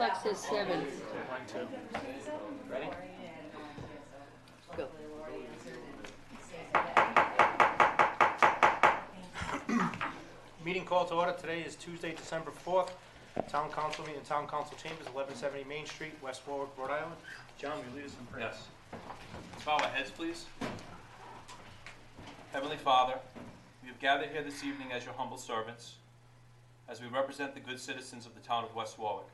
clock says 7. Mine too. Ready? Go. Meeting call to order. Today is Tuesday, December 4th. Town Council meeting in Town Council Chambers, 1170 Main Street, West Warwick, Rhode Island. John, will you lead us in prayer? Yes. Let's bow our heads, please. Heavenly Father, we have gathered here this evening as your humble servants, as we represent the good citizens of the town of West Warwick.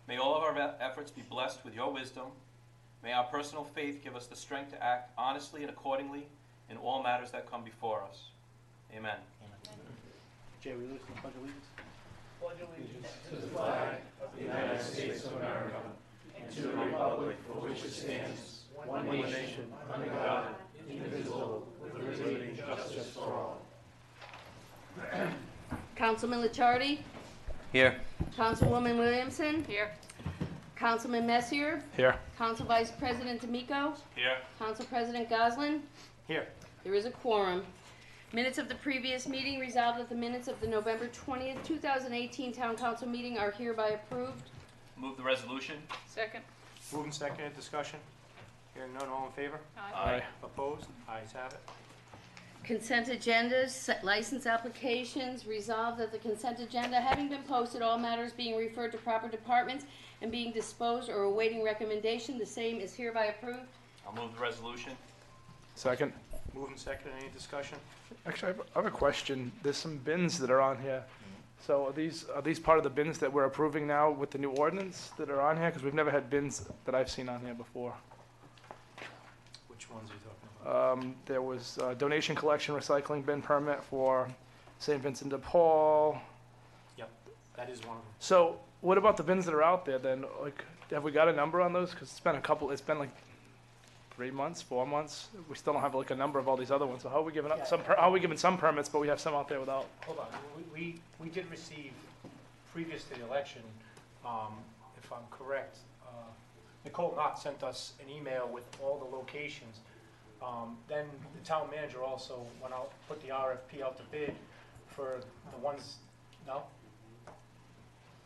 May all of our efforts be blessed with your wisdom. May our personal faith give us the strength to act honestly and accordingly in all matters that come before us. Amen. Jay, will you lead us in the Pledge of Allegiance? Pledge allegiance to the flag of the United States of America and to the republic for which it stands, one nation, under God, indivisible, with liberty and justice for all. Councilman Licciardi? Here. Councilwoman Williamson? Here. Councilman Messier? Here. Council Vice President D'Amico? Here. Council President Goslin? Here. There is a quorum. Minutes of the previous meeting, resolved that the minutes of the November 20th, 2018 Town Council meeting are hereby approved. Move the resolution. Second. Moved and seconded. Discussion? Hearing none, all in favor? Aye. Opposed? Ayes have it. Consent agendas, license applications, resolved that the consent agenda, having been posted, all matters being referred to proper departments and being disposed or awaiting recommendation, the same is hereby approved. I'll move the resolution. Second. Moved and seconded. Any discussion? Actually, I have a question. There's some bins that are on here. So are these part of the bins that we're approving now with the new ordinance that are on here? Because we've never had bins that I've seen on here before. Which ones are you talking about? There was a donation collection recycling bin permit for St. Vincent de Paul. Yep, that is one of them. So what about the bins that are out there then? Like, have we got a number on those? Because it's been like 3 months, 4 months. We still don't have like a number of all these other ones. So how are we giving up how are we giving some permits, but we have some out there without? Hold on, we did receive, previous to the election, if I'm correct, Nicole Knott sent us an email with all the locations. Then the town manager also went out, put the RFP out to bid for the ones, no?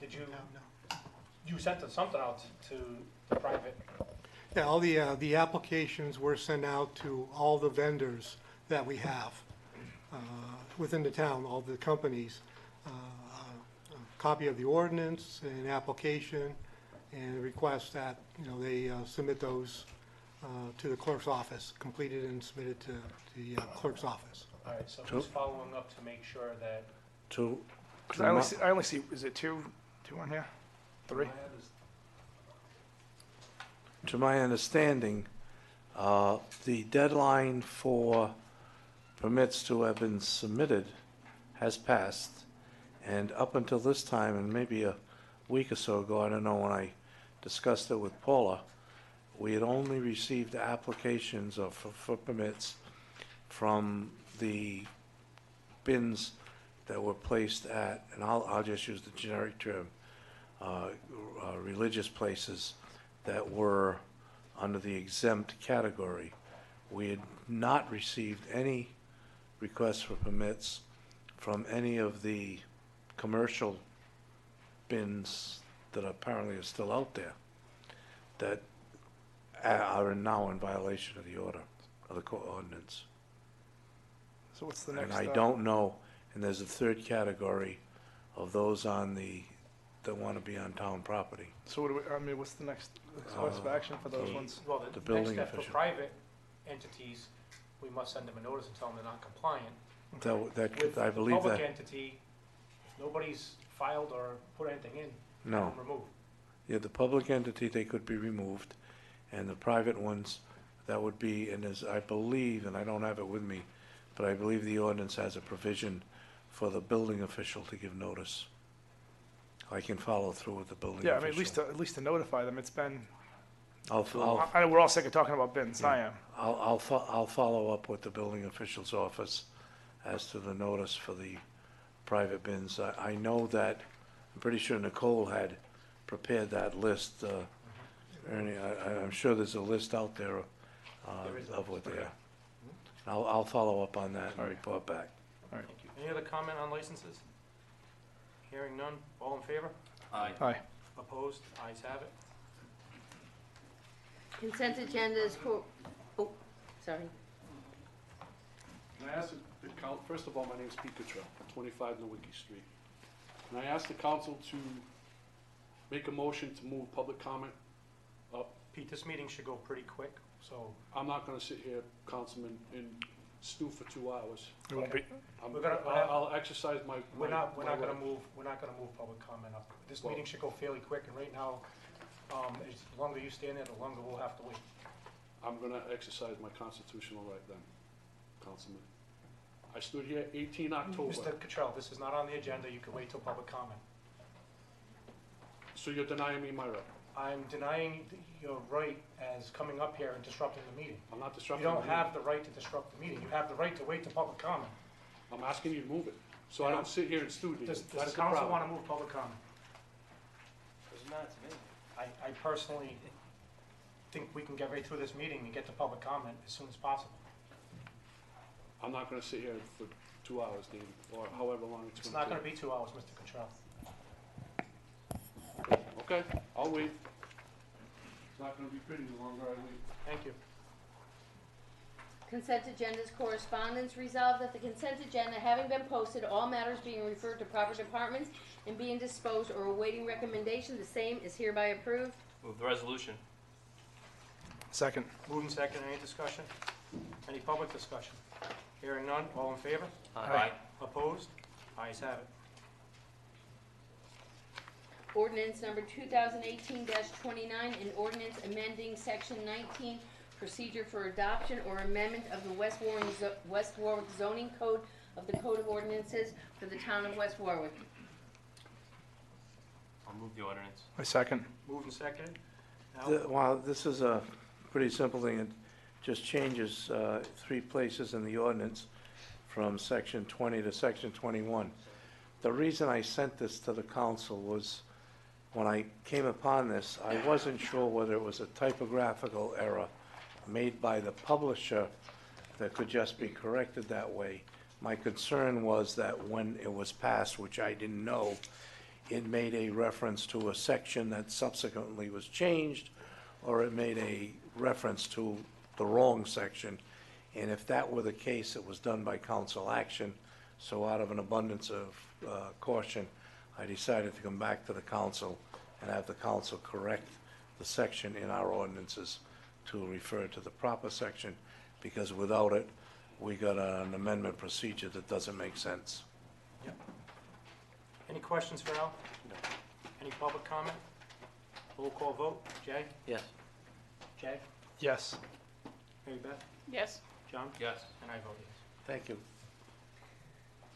Did you? No. You sent something out to the private? Yeah, all the applications were sent out to all the vendors that we have within the town, all the companies. A copy of the ordinance, an application, and a request that, they submit those to the clerk's office, completed and submitted to the clerk's office. All right, so who's following up to make sure that? Because I only see, is it two on here? 3? To my understanding, the deadline for permits to have been submitted has passed, and up until this time, and maybe a week or so ago, I don't know, when I discussed it with Paula, we had only received applications for permits from the bins that were placed at, and I'll just use the generic term, religious places that were under the exempt category. We had not received any requests for permits from any of the commercial bins that apparently are still out there that are now in violation of the order, of the ordinance. So what's the next? And I don't know, and there's a third category of those that want to be on town property. So what's the next course of action for those ones? Well, The the next building step for official. private entities, we must send them a notice and tell them they're not compliant. That I With believe the public that, entity, if nobody's filed or put anything in, no. remove. Yeah, the public entity, they could be removed, and the private ones, that would be, and as I believe, and I don't have it with me, but I believe the ordinance has a provision for the building official to give notice. I can follow through with the building official. Yeah, I mean, at least to notify them. It's been, I'll we're all sick of talking about bins. Yeah. I am. I'll follow up with the building official's office as to the notice for the private bins. I know that, I'm pretty sure Nicole had prepared that list. Ernie, I'm sure there's a list out there of what they are. I'll follow up on that and report back. All right. Thank you. Any other comment on licenses? Hearing none, all in favor? Aye. Aye. Opposed? Ayes have it. Consent agenda is for, oh, sorry. Can I ask the council, first of all, my name is Pete Cottrell, 25 Nowicki Street. Can I ask the council to make a motion to move public comment up? Pete, this meeting should go pretty quick, so I'm not gonna sit here, Councilman, and stew for 2 hours. It won't be, I'll exercise my. we're not my gonna right. move public comment up. This Well- meeting should go fairly quick, and right now, as longer you stand there, the longer we'll have to wait. I'm gonna exercise my constitutional right then, Councilman. I stood here 18 October, Mr. Cottrell, this is not on the agenda, you can wait till public comment. so you're denying me my right. I'm denying your right as coming up here and disrupting the meeting. I'm not You disrupting. don't the meeting. have the right to disrupt the meeting, you have the right to wait till public comment. I'm asking you to move it, so I don't sit here and stew to you. Does That's the the council problem. wanna move public comment? Doesn't matter to me. I personally think we can get right through this meeting and get to public comment as soon as possible. I'm not gonna sit here for 2 hours, Dean, or however long It's it's not gonna gonna be 2 hours, Mr. Cottrell. take. Okay, I'll wait. It's not gonna be pretty the longer I wait. Thank you. Consent agenda's correspondence. Resolved that the consent agenda, having been posted, all matters being referred to proper departments and being disposed or awaiting recommendation, the same is hereby approved. Move the resolution. second. Moving second, any discussion? Any public discussion? Hearing none, all in favor? Aye. Opposed? Ayes have it. Ordinance number 2018-29, an ordinance amending section 19, procedure for adoption or amendment of the West Warwick zoning code of the Code of Ordinances for the town of West Warwick. I'll move the ordinance. I second. Moving second. Al? Well, this is a pretty simple thing. It just changes 3 places in the ordinance from section 20 to section 21. The reason I sent this to the council was when I came upon this, I wasn't sure whether it was a typographical error made by the publisher that could just be corrected that way. My concern was that when it was passed, which I didn't know, it made a reference to a section that subsequently was changed, or it made a reference to the wrong section. And if that were the case, it was done by council action. So out of an abundance of caution, I decided to come back to the council and have the council correct the section in our ordinances to refer to the proper section, because without it, we got an amendment procedure that doesn't make sense. Any questions for Al? No. Any public comment? Roll call vote. Jay? Yes. Jay? Yes. Mary Beth? Yes. John? Yes. And I vote yes. Thank you.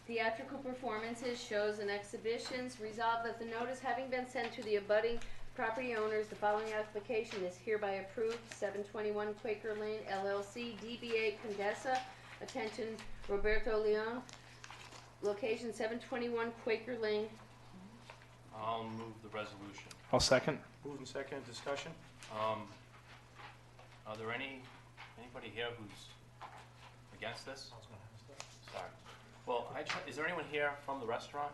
Theatrical performances, shows, and exhibitions. Resolved that the notice having been sent to the abutting property owners, the following application is hereby approved. 721 Quaker Lane LLC, DBA Condesa. Attention, Roberto Leon. Location 721 Quaker Lane. I'll move the resolution. I'll second. Moving second, discussion? Are there anybody here who's against this? Sorry. Well, is there anyone here from the restaurant?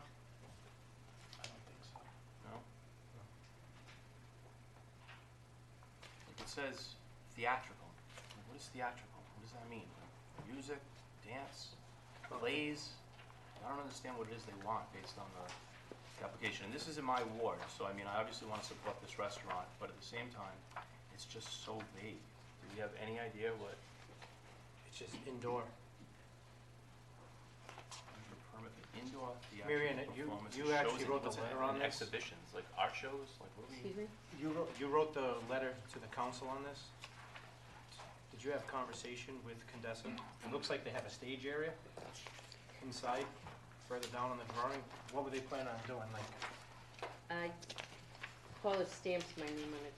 I don't think so. No? It says theatrical. What is theatrical? What does that mean? Music, dance, plays? I don't understand what it is they want based on the application. And this is in my ward, so I mean, I obviously want to support this restaurant, but at the same time, it's just so vague. Do we have any idea what It's just indoor. permit, indoor Marianne, theatrical performance, you shows actually and wrote the events letter on and this? exhibitions, like art shows, like what do we? Excuse me? You wrote the letter to the council on this? Did you have conversation with Condesa? It looks like they have a stage area inside, further down on the drawing. What were they planning on doing, like? I call it stamped my name on it.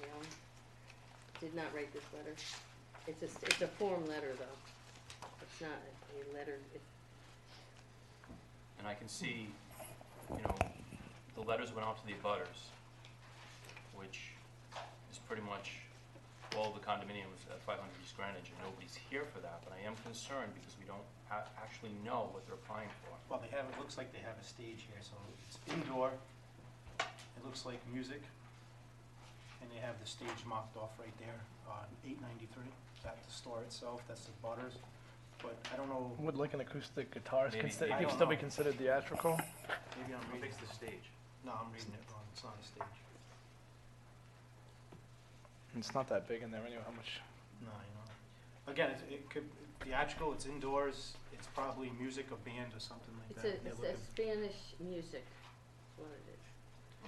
I did not write this letter. It's a form letter, though. It's not a letter. And I can see, the letters went out to the abutters, which is pretty much all the condominiums at 500 East Greenwich, and nobody's here for that, but I am concerned because we don't actually know what they're applying for. Well, it looks like they have a stage here, so it's indoor. It Looks Like Music, and they have the stage marked off right there, 893. That's the store itself, that's the Butters. But I don't know, Would like an acoustic guitar Maybe- it I could don't still be know. considered theatrical? maybe I'm Who reading, makes the stage? no, I'm reading it wrong, it's not a stage. It's not that big in there anyway, how much? No, you know. Again, it could, theatrical, it's indoors, it's probably music, a band or something like It's that. a, They're it's a looking- Spanish music, is what it is.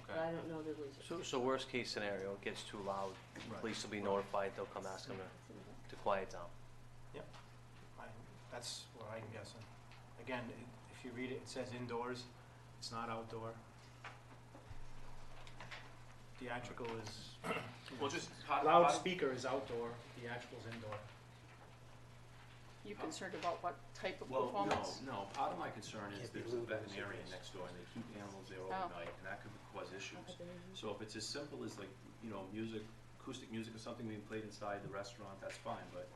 But I don't know the lyrics. So worst case scenario, it gets too loud, Right. police will be notified, they'll come ask them to quiet down. That's what I'm guessing. Again, if you read it, it says indoors, it's not outdoor. Theatrical is, Well, just part loudspeaker is outdoor, theatrical's indoor. You concerned about what type of Well, performance? no, part of my concern is Can't be there's a lewd, veterinarian next door and they keep animals there overnight and that could cause issues. So if it's as simple as like, you know, music, acoustic music or something being played inside the restaurant, that's fine, but,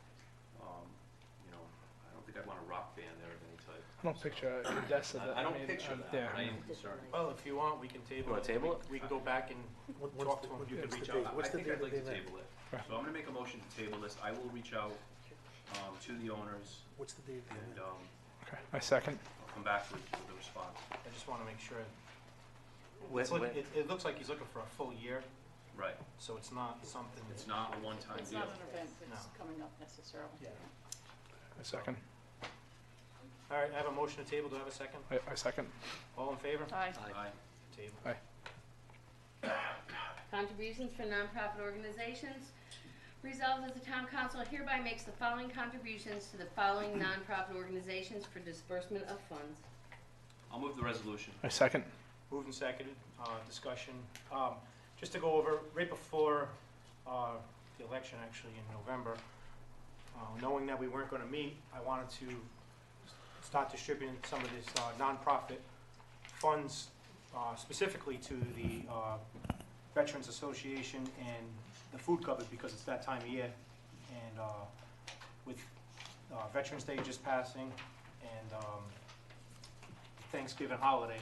you know, I don't think I'd want a rock band there of any type. I don't picture Odessa that. I don't mean, picture that, yeah. but I am concerned. Well, if you want, we can table it. wanna table it? We can go back and talk to them, you can reach out. I think I'd like to table it. Right. So I'm gonna make a motion to table this. I will reach out, to the owners What's the date? and, Okay, I second. I'll come back with a response. I just wanna make sure, When- it's look, when- it looks like he's looking for a full year, Right. so it's not something It's that's. not a one-time It's deal. not an event that's No. coming up necessarily. Yeah. I second. All right, I have a motion to table, do I have a second? I second. All in favor? Aye. Aye. Table. Contributions for nonprofit organizations. Resolved that the town council hereby makes the following contributions to the following nonprofit organizations for disbursement of funds. I'll move the resolution. I second. Moved and seconded, discussion. Just to go over, right before the election, actually in November, knowing that we weren't gonna meet, I wanted to start distributing some of this nonprofit funds, specifically to the Veterans Association and the food cupboard, because it's that time of year. And with Veterans Day just passing and Thanksgiving holiday,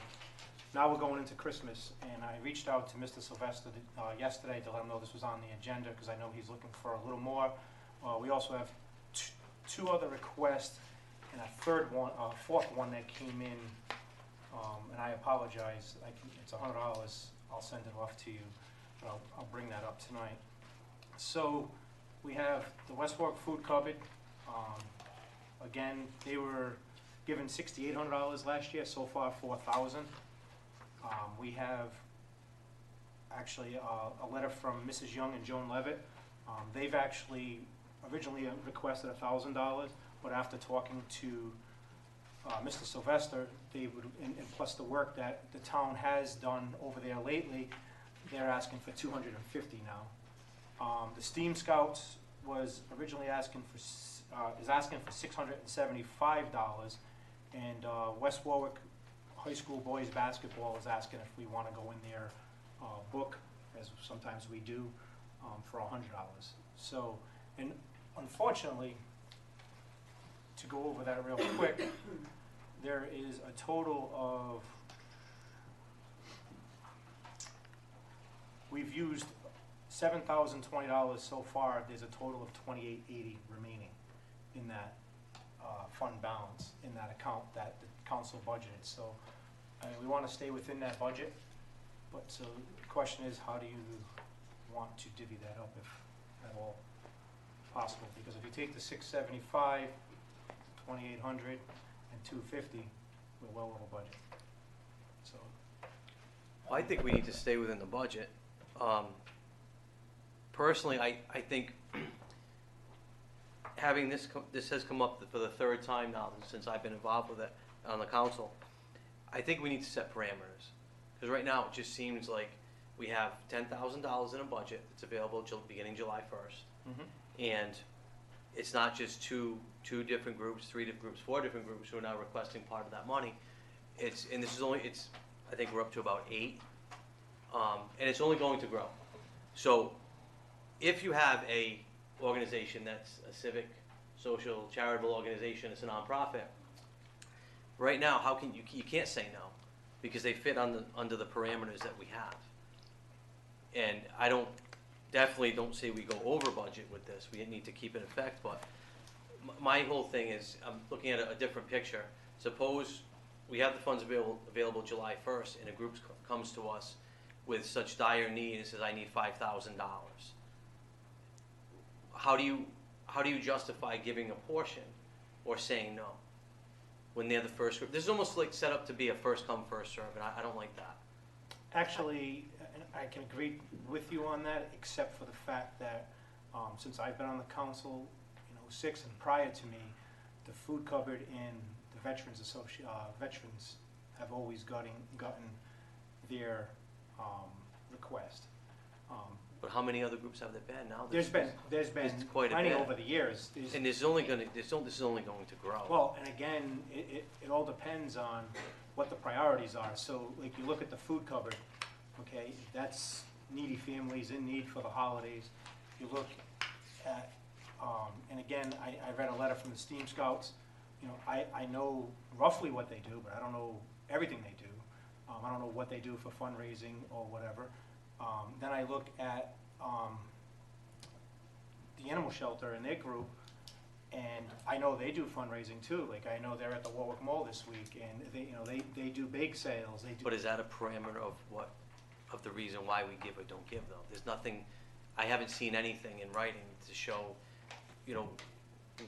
now we're going into Christmas, and I reached out to Mr. Sylvester yesterday to let him know this was on the agenda, because I know he's looking for a little more. We also have two other requests, and a fourth one that came in, and I apologize, it's $100, I'll send it off to you, but I'll bring that up tonight. So, we have the West Warwick Food Cupboard. Again, they were given $6,800 last year, so far $4,000. We have actually a letter from Mrs. Young and Joan Levitt. They've actually originally requested $1,000, but after talking to Mr. Sylvester, they would, and plus the work that the town has done over there lately, they're asking for $250 now. The Steam Scouts was originally asking for, is asking for $675, and West Warwick High School Boys Basketball is asking if we want to go in their book, as sometimes we do, for $100. So, and unfortunately, to go over that real quick, there is a total of, we've used $7,020 so far. There's a total of $2,880 remaining in that fund balance, in that account that the council budgeted. So, I mean, we want to stay within that budget, but so the question is, how do you want to divvy that up, if at all possible? Because if you take the 675, 2,800, and 250, we're well over budget. So, I think we need to stay within the budget. Personally, I think having this has come up for the third time now since I've been involved with it on the council. I think we need to set parameters, because right now it just seems like we have $10,000 in a budget that's available beginning July 1st, and it's not just two different groups, 3 different groups, 4 different groups who are now requesting part of that money. I think we're up to about 8, and it's only going to grow. So, if you have a organization that's a civic, social, charitable organization, it's a nonprofit, right now, how can you can't say no, because they fit under the parameters that we have. And definitely don't say we go over budget with this, we need to keep it in effect, but my whole thing is, I'm looking at a different picture. Suppose we have the funds available July 1st, and a group comes to us with such dire need and says, I need $5,000. How do you justify giving a portion or saying no when they're the first group? This is almost like set up to be a first come, first serve, and I don't like that. Actually, I can agree with you on that, except for the fact that since I've been on the council in '06 and prior to me, the food cupboard and the veterans have always gotten their request. But how many other groups have there been now? There's been quite a plenty bit. over the years. And this is only going to grow. Well, and again, it all depends on what the priorities are. So, like, you look at the food cupboard, okay, that's needy families in need for the holidays. You look at, and again, I read a letter from the Steam Scouts. You know, I know roughly what they do, but I don't know everything they do. I don't know what they do for fundraising or whatever. Then I look at the animal shelter and their group, and I know they do fundraising too. Like, I know they're at the Warwick Mall this week, and they do bake sales. They do. But is that a parameter of the reason why we give or don't give, though? There's nothing, I haven't seen anything in writing to show,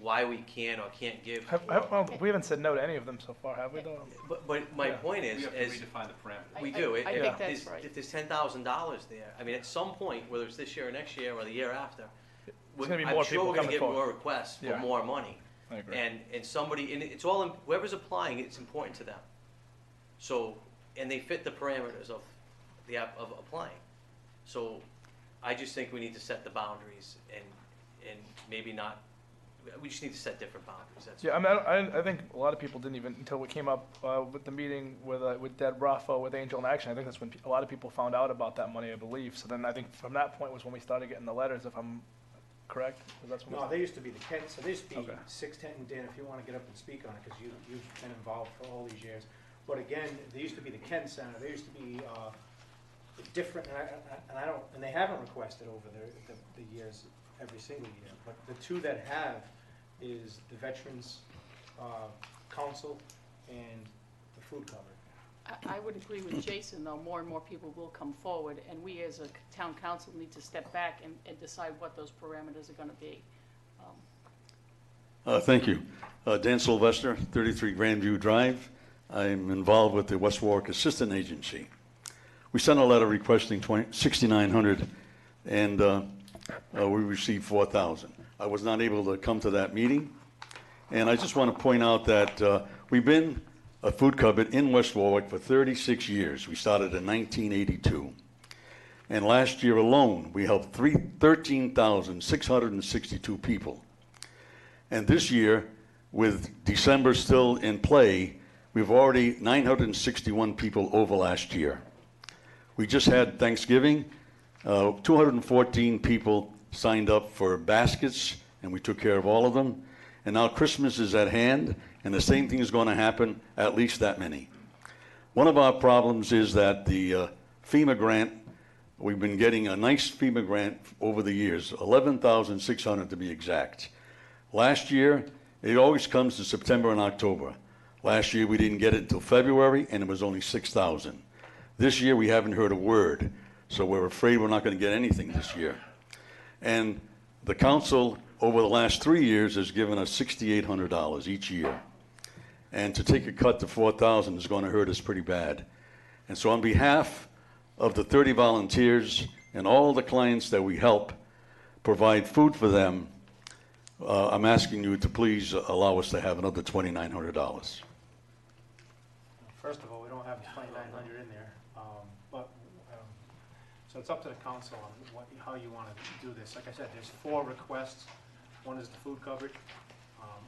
why we can or can't give. Well, we haven't said no to any of them so far, have we, though? But my point We is, have to redefine the parameters. we do. I think that's right. If there's $10,000 there, I mean, at some point, whether it's this year or next year or the year after, There's gonna be I'm more sure people we're gonna coming get forward. more requests for Yeah. more money. I agree. And it's all, whoever's applying, it's important to them. So, and they fit the parameters of of applying. So, I just think we need to set the boundaries and maybe not, we just need to set different boundaries, that's Yeah, I mean, I think a lot of people didn't even, until we came up with the meeting with Deb Raffo, with Angel in Action, I think that's when a lot of people found out about that money, I believe. So then I think from that point was when we started getting the letters, if I'm correct? 'Cause that's when we No, they used to be the Kent, so there used to be Okay. 610, and Dan, if you want to get up and speak on it, because you've been involved for all these years. But again, there used to be the Kent Center, there used to be different, and they haven't requested over the years, every single year. But the two that have is the Veterans Council and the Food Cupboard. I would agree with Jason, though, more and more people will come forward, and we as a town council need to step back and decide what those parameters are gonna be. Thank you. Dan Sylvester, 33 Grandview Drive. I'm involved with the West Warwick Assistant Agency. We sent a letter requesting $6,900, and we received $4,000. I was not able to come to that meeting, and I just want to point out that we've been a food cupboard in West Warwick for 36 years. We started in 1982. And last year alone, we helped 13,662 people. And this year, with December still in play, we've already 961 people over last year. We just had Thanksgiving. 214 people signed up for baskets, and we took care of all of them. And now Christmas is at hand, and the same thing is going to happen, at least that many. One of our problems is that the FEMA grant, we've been getting a nice FEMA grant over the years, $11,600 to be exact. Last year, it always comes in September and October. Last year, we didn't get it until February, and it was only $6,000. This year, we haven't heard a word, so we're afraid we're not going to get anything this year. And the council, over the last 3 years, has given us $6,800 each year. And to take a cut to $4,000 is going to hurt us pretty bad. And so on behalf of the 30 volunteers and all the clients that we help provide food for them, I'm asking you to please allow us to have another $2,900. First of all, we don't have 2,900 in there, so it's up to the council on how you want to do this. Like I said, there's 4 requests. One is the food cupboard,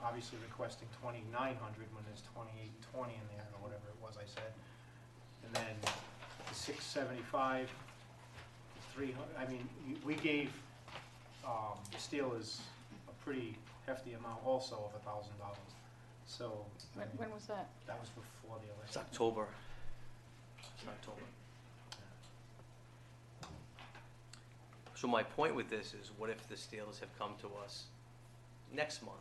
obviously requesting 2,900 when there's 2,820 in there, or whatever it was I said. And then the 675, the 300, I mean, we gave the Steelers a pretty hefty amount also of $1,000. So. When was that? That was before the election. It's October. It's October. So my point with this is, what if the Steelers have come to us next month?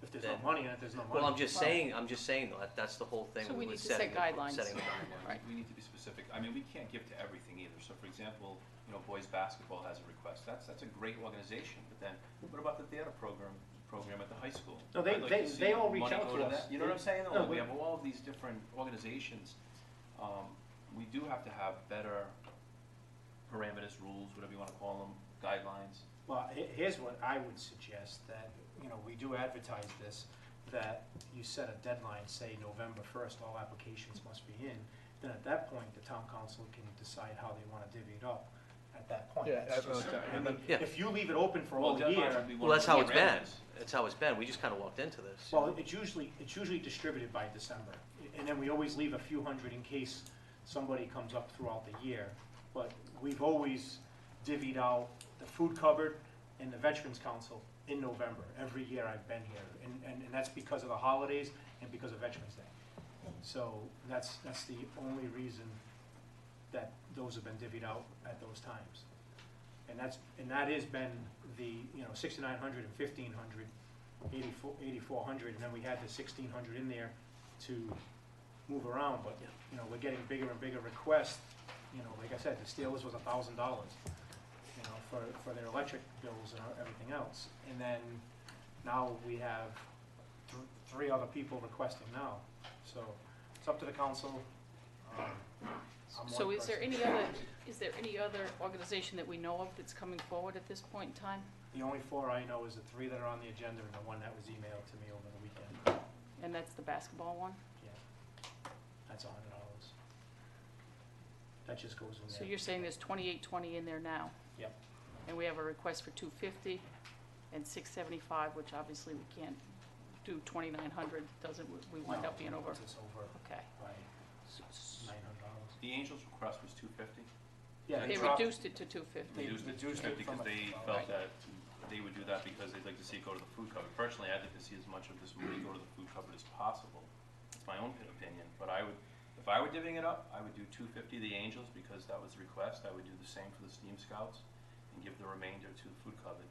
If there's Then- no money in it, there's no money. Well, I'm just saying though, that's the whole thing. So we need with to set guidelines. Setting the guidelines. Right. We need to be specific. I mean, we can't give to everything either. So for example, you know, boys basketball has a request. That's a great organization, but then what about the theater program at the high school? No, they- I'd like to see they all reach money out go to us. that. You know what I'm saying? No, We we- have all of these different organizations. We do have to have better parameters, rules, whatever you wanna call them, guidelines. Well, here's what I would suggest, that, you know, we do advertise this, that you set a deadline, say November 1st, all applications must be in. Then at that point, the town council can decide how they want to divvy it up at that point. Yeah, That's I like just- that. I And mean, then- Yeah. if you leave it open for Well, all deadlines year, would be one Well, of that's the how it's been. parameters. That's how it's been. We just kinda walked into this. well, it's usually distributed by December. And then we always leave a few hundred in case somebody comes up throughout the year. But we've always divvied out the food cupboard and the Veterans Council in November, every year I've been here. And that's because of the holidays and because of Veterans Day. So that's the only reason that those have been divvied out at those times. And that has been the, 6,900 and 1,500, 8,400, and then we had the 1,600 in there to move around, but, we're getting bigger and bigger requests. Like I said, the Steelers was $1,000, for their electric bills and everything else. And then now we have three other people requesting now. So it's up to the council. I'm So one is there person. any other organization that we know of that's coming forward at this point in time? The only four I know is the three that are on the agenda and the one that was emailed to me over the weekend. And that's the basketball one? Yeah, that's $100. That just goes in there. So you're saying there's 2820 in there now? Yep. And we have a request for 250 and 675, which obviously we can't do 2,900, we wind up being over? It's over Okay. by S- $900. The Angels' request was 250. Yeah, They dropped- reduced it to 250. They reduced it to reduced it 250 from because they a- felt that they would do that because they'd like to see it go to the food cupboard. Personally, I'd like to see as much of this money go to the food cupboard as possible. It's my own opinion, but if I were divvying it up, I would do 250 the Angels because that was the request. I would do the same for the Steam Scouts and give the remainder to the food cupboard.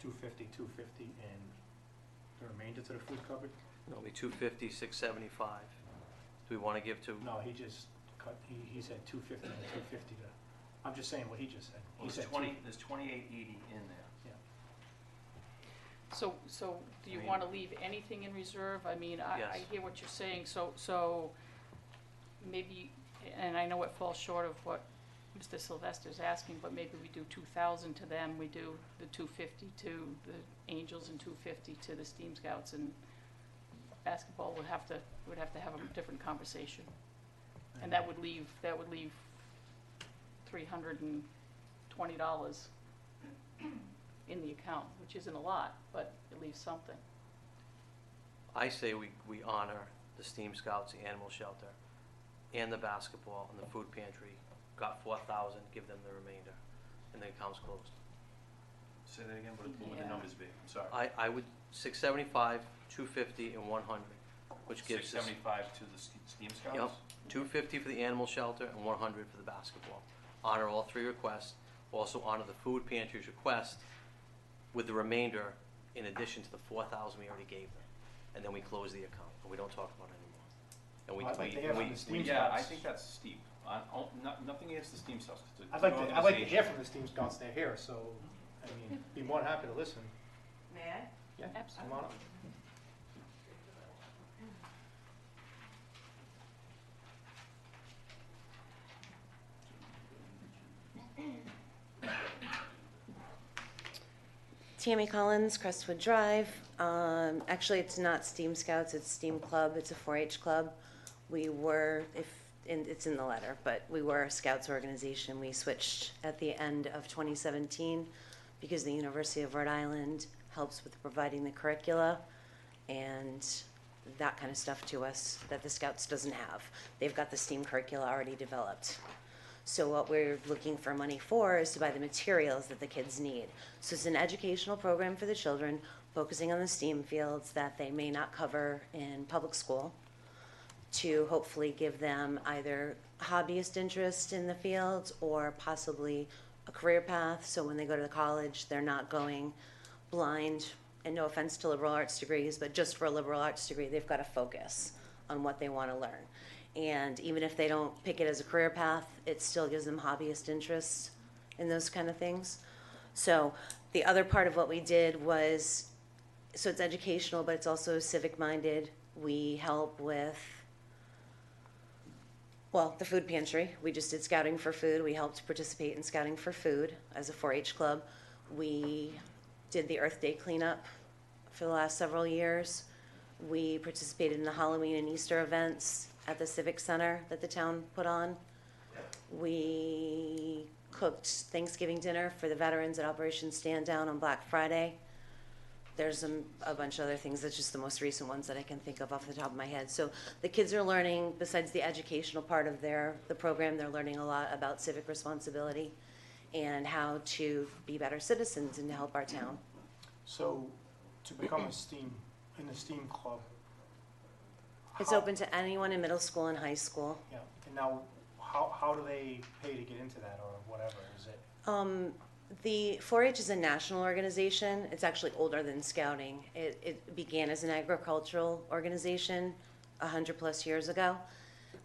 250, and the remainder to the food cupboard? It'll be 250, 675. Do we wanna give to? No, he just cut, he said 250 and 250 to, I'm just saying what he just said. Well, He said there's 2880 in there. So do you I mean- want to leave anything in reserve? I mean, I Yes. hear what you're saying, so maybe, and I know it falls short of what Mr. Sylvester's asking, but maybe we do 2,000 to them, we do the 250 to the Angels and 250 to the Steam Scouts, and basketball would have to have a different conversation. And that would leave $320 in the account, which isn't a lot, but it leaves something. I say we honor the Steam Scouts, the Animal Shelter, and the basketball, and the food pantry. Got 4,000, give them the remainder, and the account's closed. Say that again, what would the Yeah. numbers be? I'm sorry. I would, 675, 250, and 100, which gives us. 675 to the Steam Scouts? Yep, 250 for the animal shelter and 100 for the basketball. Honor all three requests, also honor the food pantry's request with the remainder in addition to the 4,000 we already gave them. And then we close the account, and we don't talk about it anymore. And Well, I'd like to hear from the Steam Yeah, I Scouts. think that's steep. Nothing against the Steam Scouts. It's a I'd good like to hear organization. from the Steam Scouts, they're here, so, I mean, be more than happy to listen. May I? Yeah, Absolutely. come on up. Tammy Collins, Crestwood Drive. Actually, it's not Steam Scouts, it's Steam Club. It's a 4-H club. We were, it's in the letter, but we were a Scouts organization. We switched at the end of 2017 because the University of Rhode Island helps with providing the curricula and that kind of stuff to us that the Scouts doesn't have. They've got the STEAM curricula already developed. So what we're looking for money for is to buy the materials that the kids need. So it's an educational program for the children, focusing on the STEAM fields that they may not cover in public school. to hopefully give them either hobbyist interest in the fields or possibly a career path. So when they go to college, they're not going blind. And no offense to liberal arts degrees, but just for a liberal arts degree, they've got to focus on what they want to learn. And even if they don't pick it as a career path, it still gives them hobbyist interests in those kind of things. So the other part of what we did was, so it's educational, but it's also civic-minded. We help with, well, the food pantry. We just did scouting for food. We helped participate in scouting for food as a 4-H club. We did the Earth Day cleanup for the last several years. We participated in the Halloween and Easter events at the Civic Center that the town put on. We cooked Thanksgiving dinner for the veterans at Operation Stand Down on Black Friday. There's a bunch of other things. That's just the most recent ones that I can think of off the top of my head. So the kids are learning, besides the educational part of the program, they're learning a lot about civic responsibility and how to be better citizens and to help our town. So, to become in the STEAM club. It's open to anyone in middle school and high school. Yeah, and now, how do they pay to get into that, or whatever, is it? The 4-H is a national organization. It's actually older than Scouting. It began as an agricultural organization 100+ years ago.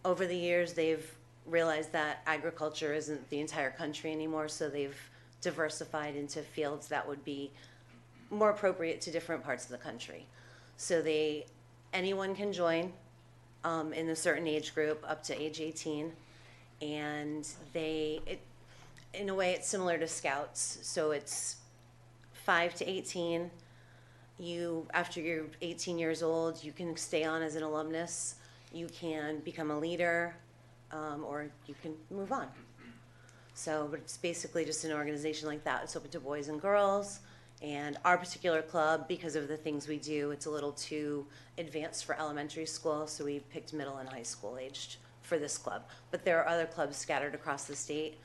Over the years, they've realized that agriculture isn't the entire country anymore, so they've diversified into fields that would be more appropriate to different parts of the country. So anyone can join in a certain age group up to age 18, and in a way it's similar to Scouts. So it's 5 to 18. After you're 18 years old, you can stay on as an alumnus. You can become a leader, or you can move on. So, but it's basically just an organization like that. It's open to boys and girls. And our particular club, because of the things we do, it's a little too advanced for elementary school, so we picked middle and high school aged for this club. But there are other clubs scattered across the state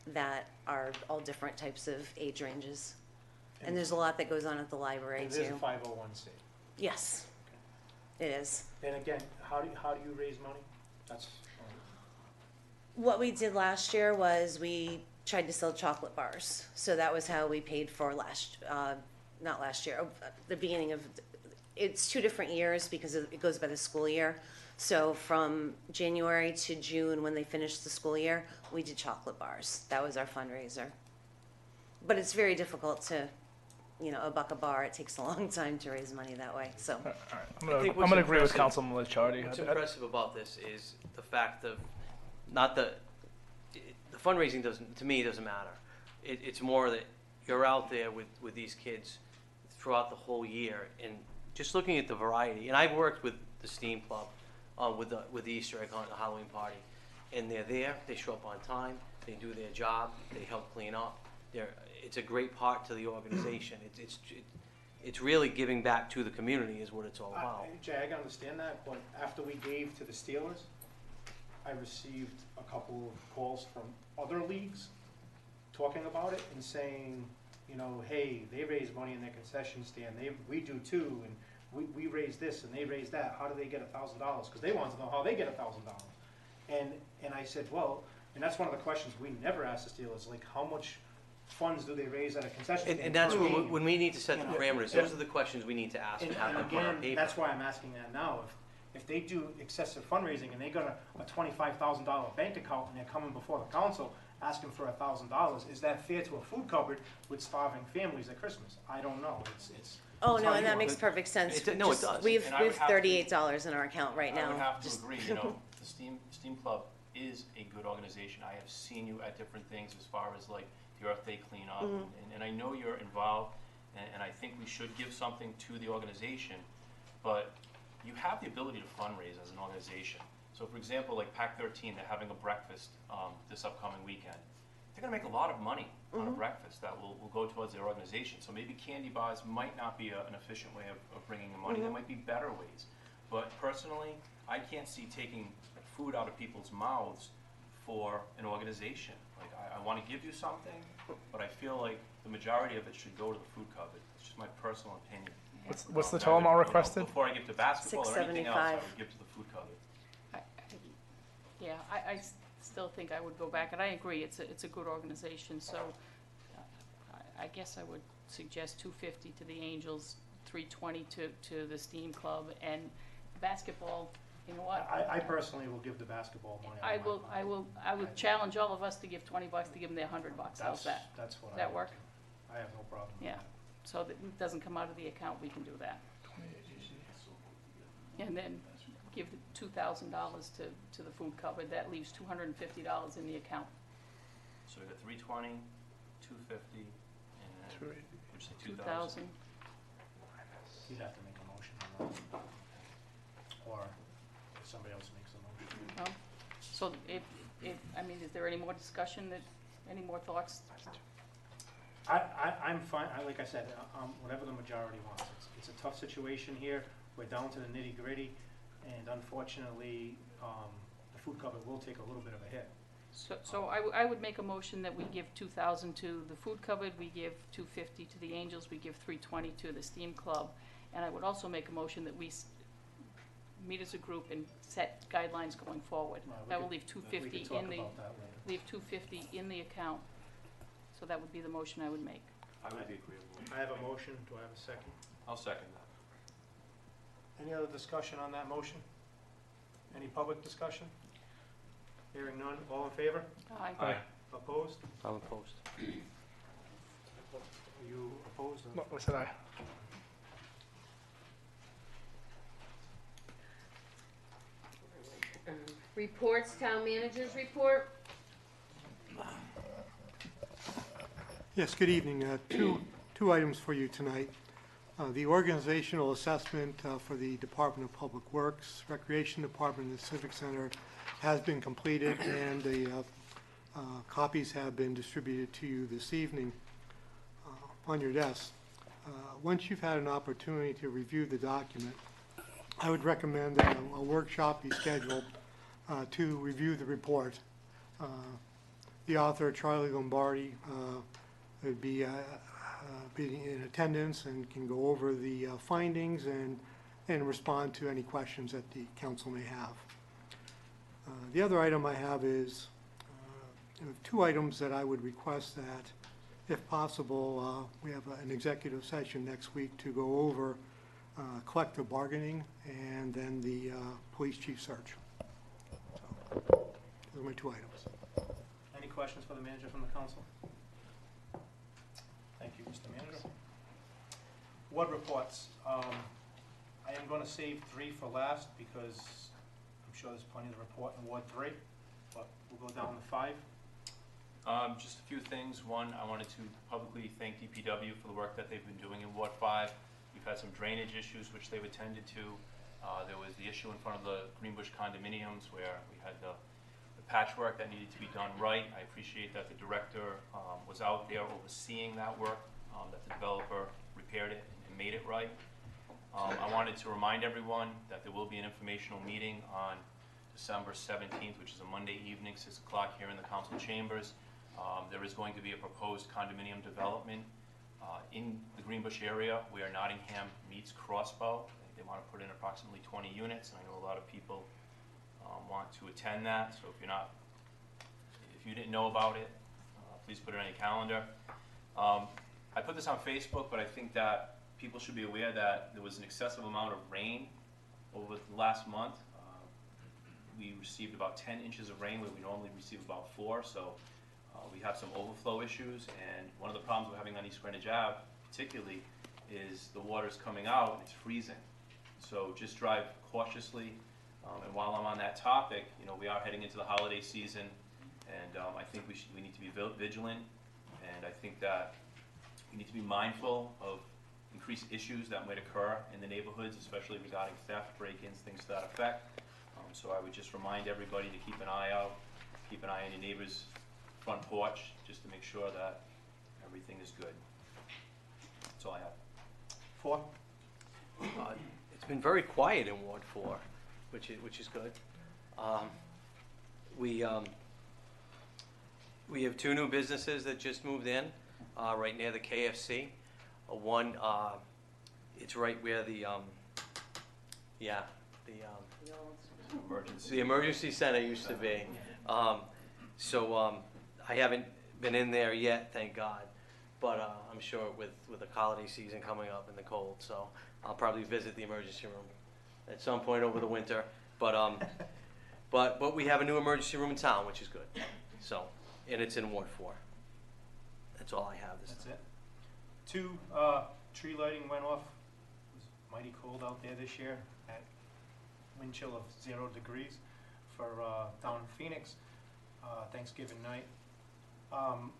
that are all different types of age ranges. And there's a lot that goes on at the library And too. it is a 501c. Yes, it is. And again, how do you raise money? That's, What we did last year was we tried to sell chocolate bars. So that was how we paid for the beginning of, it's 2 different years because it goes by the school year. So from January to June, when they finished the school year, we did chocolate bars. That was our fundraiser. But it's very difficult to, $1 a bar. It takes a long time to raise money that way, so. All right, I I'm think gonna what's agree with impressive- Councilman Licciardi. What's impressive about this is the fact of, not the fundraising to me doesn't matter. It's more that you're out there with these kids throughout the whole year, and just looking at the variety. And I've worked with the STEAM Club with the Easter egg hunt, the Halloween party, and they're there. They show up on time. They do their job. They help clean up. It's a great part to the organization. It's really giving back to the community is what it's all about. Jay, I can understand that, but after we gave to the Steelers, I received a couple of calls from other leagues talking about it and saying, hey, they raise money in their concession stand. We do too, and we raise this and they raise that. How do they get $1,000? Because they want to know how they get $1,000. And I said, well, and that's one of the questions we never ask the Steelers, like how much funds do they raise at a concession stand? And that's per game? when we need to set the parameters. Those are the questions we need to ask and have them put on Again, paper. that's why I'm asking that now. If they do excessive fundraising and they got a $25,000 bank account and they're coming before the council asking for $1,000, is that fair to a food cupboard with starving families at Christmas? I don't know. It's Oh, it's no, how and you that want makes it. perfect sense. No, it does. We've And I would have to- $38 in our account right now. I would have to Just- agree, the STEAM Club is a good organization. I have seen you at different things as far as like the Earth Day cleanup, and I know you're involved, and I think we should give something to the organization, but you have the ability to fundraise as an organization. So for example, like Pac-13, they're having a breakfast this upcoming weekend. They're gonna make a lot of money on a breakfast that will go towards their organization. So maybe candy bars might not be an efficient way of bringing in money. There might be better ways. But personally, I can't see taking food out of people's mouths for an organization. Like, I want to give you something, but I feel like the majority of it should go to the food cupboard. It's just my personal opinion. What's the I total would, amount requested? Before I give to basketball or anything else, I $675. would give to the food cupboard. Yeah, still think I would go back, and I agree, it's a good organization, so I guess I would suggest 250 to the Angels, 320 to the Steam Club, and basketball, you know what? I personally will give the basketball money. I would challenge all of us to give $20 to give them their $100. How's that? That's what Does that work? I have no problem with Yeah, that. so that it doesn't come out of the account, we can do that. And then give the $2,000 to the food cupboard, that leaves $250 in the account. So we got 320, 250, and Two- would you say 2,000. 2,000? You'd have to make a motion on that. Or if somebody else makes a motion. So I mean, is there any more discussion any more thoughts? I'm fine, like I said, whatever the majority wants. It's a tough situation here. We're down to the nitty-gritty, and unfortunately, the food cupboard will take a little bit of a hit. So I would make a motion that we give 2,000 to the food cupboard, we give 250 to the Angels, we give 320 to the Steam Club. And I would also make a motion that we meet as a group and set guidelines going forward. Well, we That will could- leave We 250 can talk in the, about that later. leave 250 in the account. So that would be the motion I would make. I would be agreeable. I have a motion, do I have a second? I'll second that. Any other discussion on that motion? Any public discussion? Hearing none, all in favor? Aye. Aye. Opposed? I'm opposed. Are you opposed? or- What said I? Reports, town managers report. Yes, good evening. Two items for you tonight. The organizational assessment for the Department of Public Works, Recreation Department, and the Civic Center has been completed, and the copies have been distributed to you this evening on your desk. Once you've had an opportunity to review the document, I would recommend that a workshop be scheduled to review the report. The author, Charlie Lombardi, would be in attendance and can go over the findings and respond to any questions that the council may have. The other item I have is two items that I would request that, if possible, we have an executive session next week to go over collective bargaining and then the police chief search. So, those are my two items. Any questions for the manager from the council? Thank you, Mr. Manager. Ward reports. I am going to save 3 for last because I'm sure there's plenty to report in Ward 3, but we'll go down to 5. Just a few things. One, I wanted to publicly thank DPW for the work that they've been doing in Ward 5. We've had some drainage issues which they've attended to. There was the issue in front of the Greenbush condominiums where we had the patchwork that needed to be done right. I appreciate that the director was out there overseeing that work, that the developer repaired it and made it right. I wanted to remind everyone that there will be an informational meeting on December 17th, which is a Monday evening, 6 o'clock here in the council chambers. There is going to be a proposed condominium development in the Greenbush area where Nottingham meets Crossbow. They want to put in approximately 20 units, and I know a lot of people want to attend that. So if you didn't know about it, please put it on your calendar. I put this on Facebook, but I think that people should be aware that there was an excessive amount of rain over the last month. We received about 10 inches of rain where we normally receive about 4, so we have some overflow issues, and one of the problems we're having on East Greenwich Ave particularly is the water's coming out and it's freezing. So just drive cautiously, and while I'm on that topic, we are heading into the holiday season, and I think we need to be vigilant, and I think that we need to be mindful of increased issues that might occur in the neighborhoods, especially regarding theft, break-ins, things to that effect. So I would just remind everybody to keep an eye out, keep an eye on your neighbor's front porch, just to make sure that everything is good. That's all I have. 4? It's been very quiet in Ward 4, which is good. We have 2 new businesses that just moved in, right near the KFC. One, it's right where the emergency. The emergency center used to be. I haven't been in there yet, thank God. But I'm sure with the holiday season coming up and the cold, so I'll probably visit the emergency room at some point over the winter. But we have a new emergency room in town, which is good. So, and it's in Ward 4. That's all I have this That's time. it. 2 tree lighting went off. It was mighty cold out there this year at wind chill of 0 degrees for down in Phoenix, Thanksgiving night.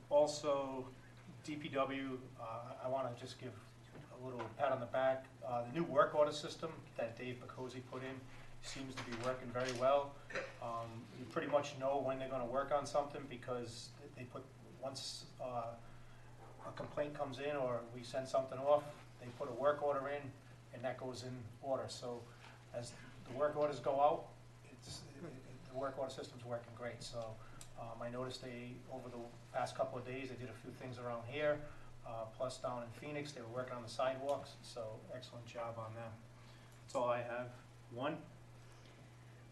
Also, DPW, I want to just give a little pat on the back. The new work order system that Dave Bacozzi put in seems to be working very well. You pretty much know when they're going to work on something because they put, once a complaint comes in or we send something off, they put a work order in and that goes in order. So as the work orders go out, the work order system's working great. So I noticed over the past couple of days, they did a few things around here, plus down in Phoenix, they were working on the sidewalks, so excellent job on them. That's all I have. 1?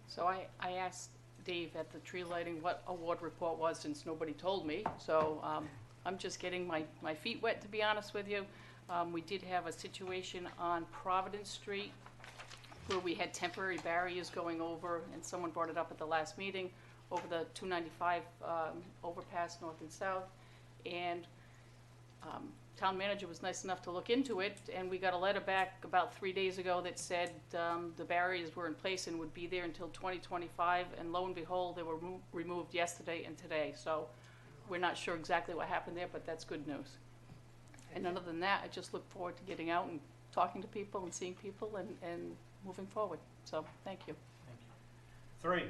So I asked Dave at the tree lighting what award report was, since nobody told me. So I'm just getting my feet wet, to be honest with you. We did have a situation on Providence Street where we had temporary barriers going over, and someone brought it up at the last meeting, over the 295 overpass north and south. And town manager was nice enough to look into it, and we got a letter back about 3 days ago that said the barriers were in place and would be there until 2025, and lo and behold, they were removed yesterday and today. So we're not sure exactly what happened there, but that's good news. And other than that, I just look forward to getting out and talking to people and seeing people and moving forward. So thank you. Thank you. 3.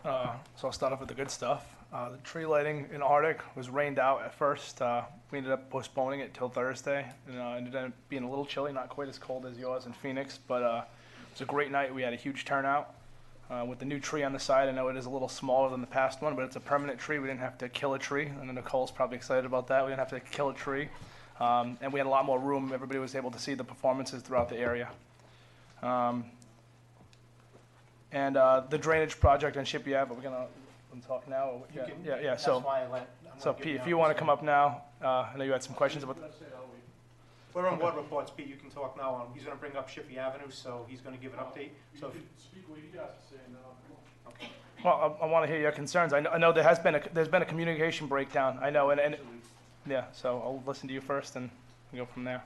So I'll start off with the good stuff. The tree lighting in Arctic was rained out at first. We ended up postponing it till Thursday, and ended up being a little chilly, not quite as cold as yours in Phoenix, but it was a great night. We had a huge turnout. With the new tree on the side, I know it is a little smaller than the past one, but it's a permanent tree. We didn't have to kill a tree, and Nicole's probably excited about that. We didn't have to kill a tree, and we had a lot more room. Everybody was able to see the performances throughout the area. And the drainage project on Shippey Ave, are we gonna talk now? Or, You can- yeah. That's So, why I'm gonna give Pete, you if you want to come up now, I know you had some questions about. We're on board reports, Pete, you can talk now. He's gonna bring up Shippey Avenue, so he's gonna give an update. So if- Speak what you guys are saying now. okay. Well, I want to hear your concerns. I know there's been a communication breakdown. I know, and yeah. So I'll listen to you first, and we go from there.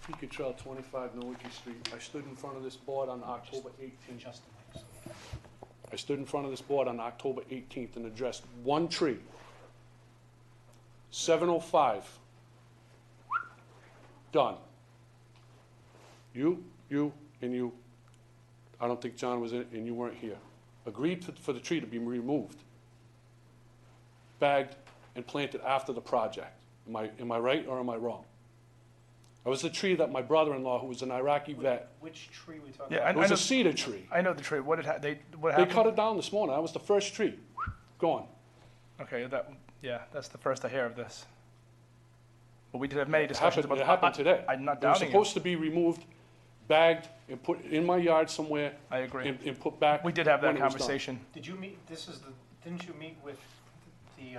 Pete Cottrell, 25 Norwich Street. I stood in front of this board on October 18th. Just the mics. I stood in front of this board on October 18th and addressed one tree. 7:05. Done. You, and you. I don't think John was in it, and you weren't here. Agreed for the tree to be removed, bagged, and planted after the project. Am I right or am I wrong? It was the tree that my brother-in-law, who was an Iraqi vet, Which tree we talking Yeah, about? it was a cedar tree. I know the tree. What They happened? cut it down this morning. That was the first tree. Gone. Okay, that's the first I hear of this. But we did have many discussions about. It happened today. I'm not It was doubting you. supposed to be removed, bagged, and put in my yard somewhere, I agree. and put back. We did have that when it was done. conversation. Did you meet, didn't you meet with the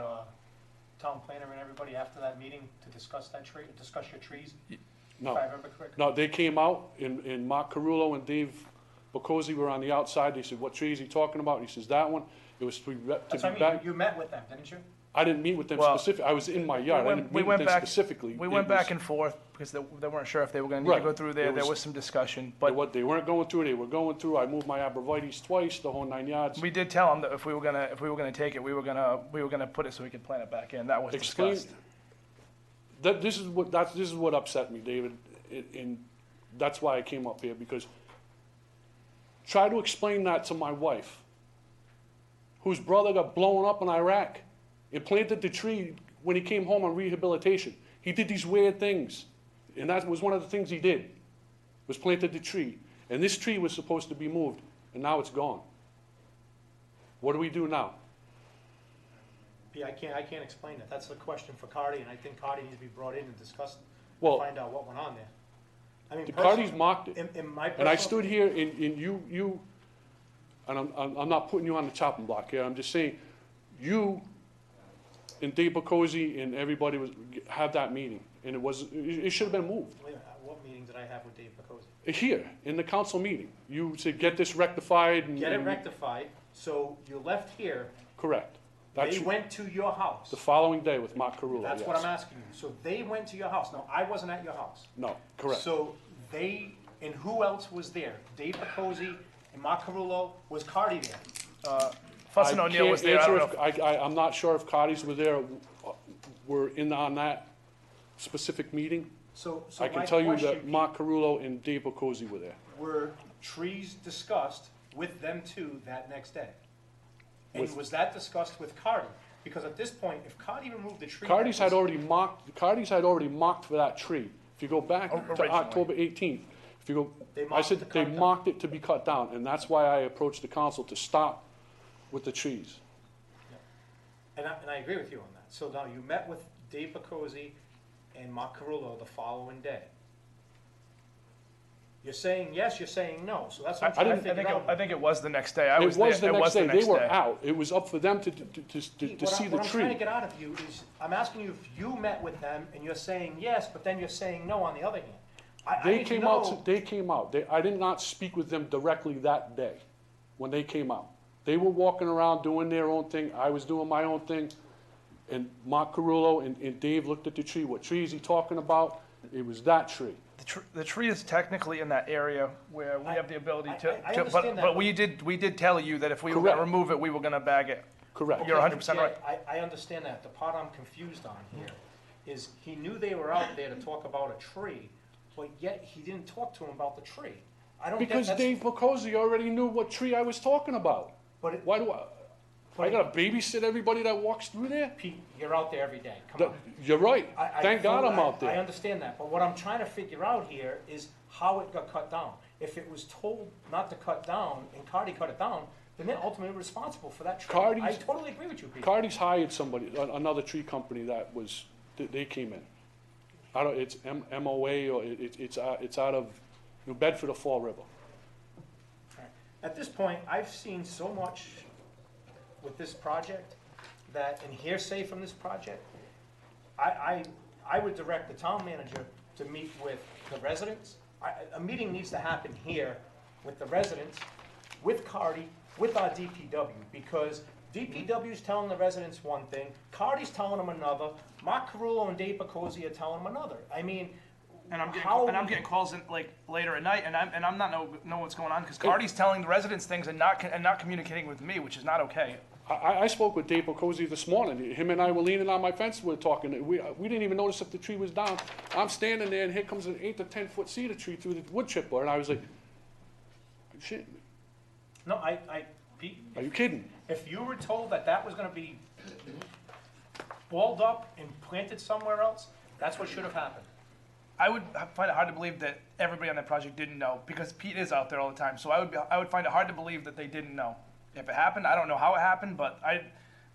town planner and everybody after that meeting to discuss that tree, discuss your trees? If I No, remember correctly? no, they came out, and Mark Carullo and Dave Bocozzi were on the outside. They said, "What tree is he talking about?" And he says, "That one." It was to be That's what I mean, back. you met with them, didn't you? I didn't meet with them Well, specifically. I was in my yard. I didn't meet with them specifically. We It went was- back and forth because they weren't sure if they were going to need Right. to go through there. There There was- was some discussion, They but they weren't going through. They were going through. I moved my arborvitae's twice, the whole 9 yards. we did tell them that if we were gonna take it, we were gonna put it so we could plant it back in. That was Explain, discussed. this is what upset me, David, and that's why I came up here, because try to explain that to my wife, whose brother got blown up in Iraq and planted the tree when he came home on rehabilitation. He did these weird things, and that was one of the things he did, was planted the tree. And this tree was supposed to be moved, and now it's gone. What do we do now? Yeah, I can't explain it. That's a question for Cardi, and I think Cardi needs to be brought in and discussed, to Well, find out what went on there. I mean, the personally, Cardis mocked it. in my And I personal stood here, and you and I'm not putting you on the chopping block here, I'm just saying, you and Dave Bokosi and everybody had that meeting, and it should have been moved. Wait a minute, what meeting did I have with Dave Picosi? Here, in the council meeting, you said, get this rectified and. Get it rectified, so you left here, Correct. they That's went to your house. the following day with Mark Carullo, That's what yes. I'm asking you. So they went to your house. Now, I wasn't at your house. No, correct. So they, and who else was there? Dave Picosi and Mark Carullo, was Cardi there? Fuss and I O'Neill was can't there, I answer don't know. I'm not sure if Cotty's were there, were in on that specific meeting. So I my can tell you question, that Mark Carullo and Dave Bokosi were there. were trees discussed with them too that next day? And With- was that discussed with Cardi? Because at this point, if Cardi removed the tree. Carty's that had was- already marked for that tree. If you go back to Originally. October 18th, if you They go, I marked said it to they cut down. marked it to be cut down, and that's why I approached the council to stop with the trees. And I agree with you on that. So now you met with Dave Picosi and Mark Carullo the following day. You're saying yes, you're saying no, so that's what I'm I trying to didn't- figure out. I think it was the next day. It was the It next day, they next were day. out, it was up for them to Pete, see the what I'm trying to tree. get out of you is, I'm asking you if you met with them and you're saying yes, but then you're saying no on the other hand. I They need to came know- out, I did not speak with them directly that day, when they came out. They were walking around doing their own thing, I was doing my own thing, and Mark Carullo and Dave looked at the tree, what tree is he talking about? It was that tree. The tree is technically in that area where we have the ability I to, understand that, but we did tell you that if we were Correct. gonna remove it, we were gonna bag it. Correct. You're 100% right. I understand that. The part I'm confused on here is he knew they were out there to talk about a tree, but yet he didn't talk to him about the tree. I don't get Because that's- Dave Bokosi already knew what tree I was talking about. But it- Why do I gotta babysit everybody that walks through there? Pete, you're out there every day. Come That- on. You're right, thank God I'm out I there. understand that, but what I'm trying to figure out here is how it got cut down. If it was told not to cut down and Cardi cut it down, then they're ultimately responsible for that tree. Cardi's- I totally agree with you, Pete. Cardi's hired somebody, another tree company that was, they came in. I don't, it's MOA or it's out of New Bedford or Fall River. At this point, I've seen so much with this project that, and hearsay from this project, I would direct the town manager to meet with the residents. A meeting needs to happen here with the residents, with Cardi, with our DPW, because DPW's telling the residents one thing, Cardi's telling them another, Mark Carullo and Dave Picosi are telling them another. I mean, And I'm how? getting calls in, like, later at night, and I'm not know what's going on, because Cardi's telling the residents things and not communicating with me, which is not okay. I spoke with Dave Bokosi this morning. Him and I were leaning on my fence, we were talking. We didn't even notice if the tree was down. I'm standing there, and here comes an 8 to 10 foot cedar tree through the wood chipper, and I was like, "Are you shitting me? No, Pete, Are you kidding?" if you were told that that was gonna be balled up and planted somewhere else, that's what should have happened. I would find it hard to believe that everybody on that project didn't know, because Pete is out there all the time, so I would find it hard to believe that they didn't know. If it happened, I don't know how it happened, but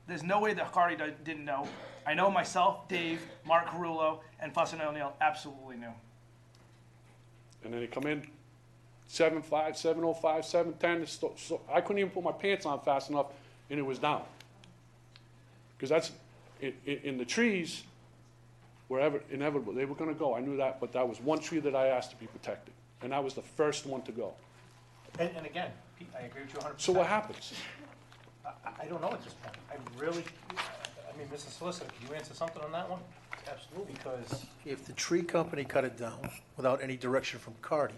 there's no way that Cardi didn't know. I know myself, Dave, Mark Carullo, and Fuss and O'Neill absolutely knew. And then they come in 7:05, 7:05, 7:10. So I couldn't even put my pants on fast enough, and it was down. Because that's in the trees, wherever inevitable they were going to go. I knew that, but that was one tree that I asked to be protected, and that was the first one to go. And again, Pete, I agree with you 100%. So what happens? I don't know at this point. I mean, Mr. Solicitor, can you answer something on that one? Absolutely. Because, If the tree company cut it down without any direction from Cardi,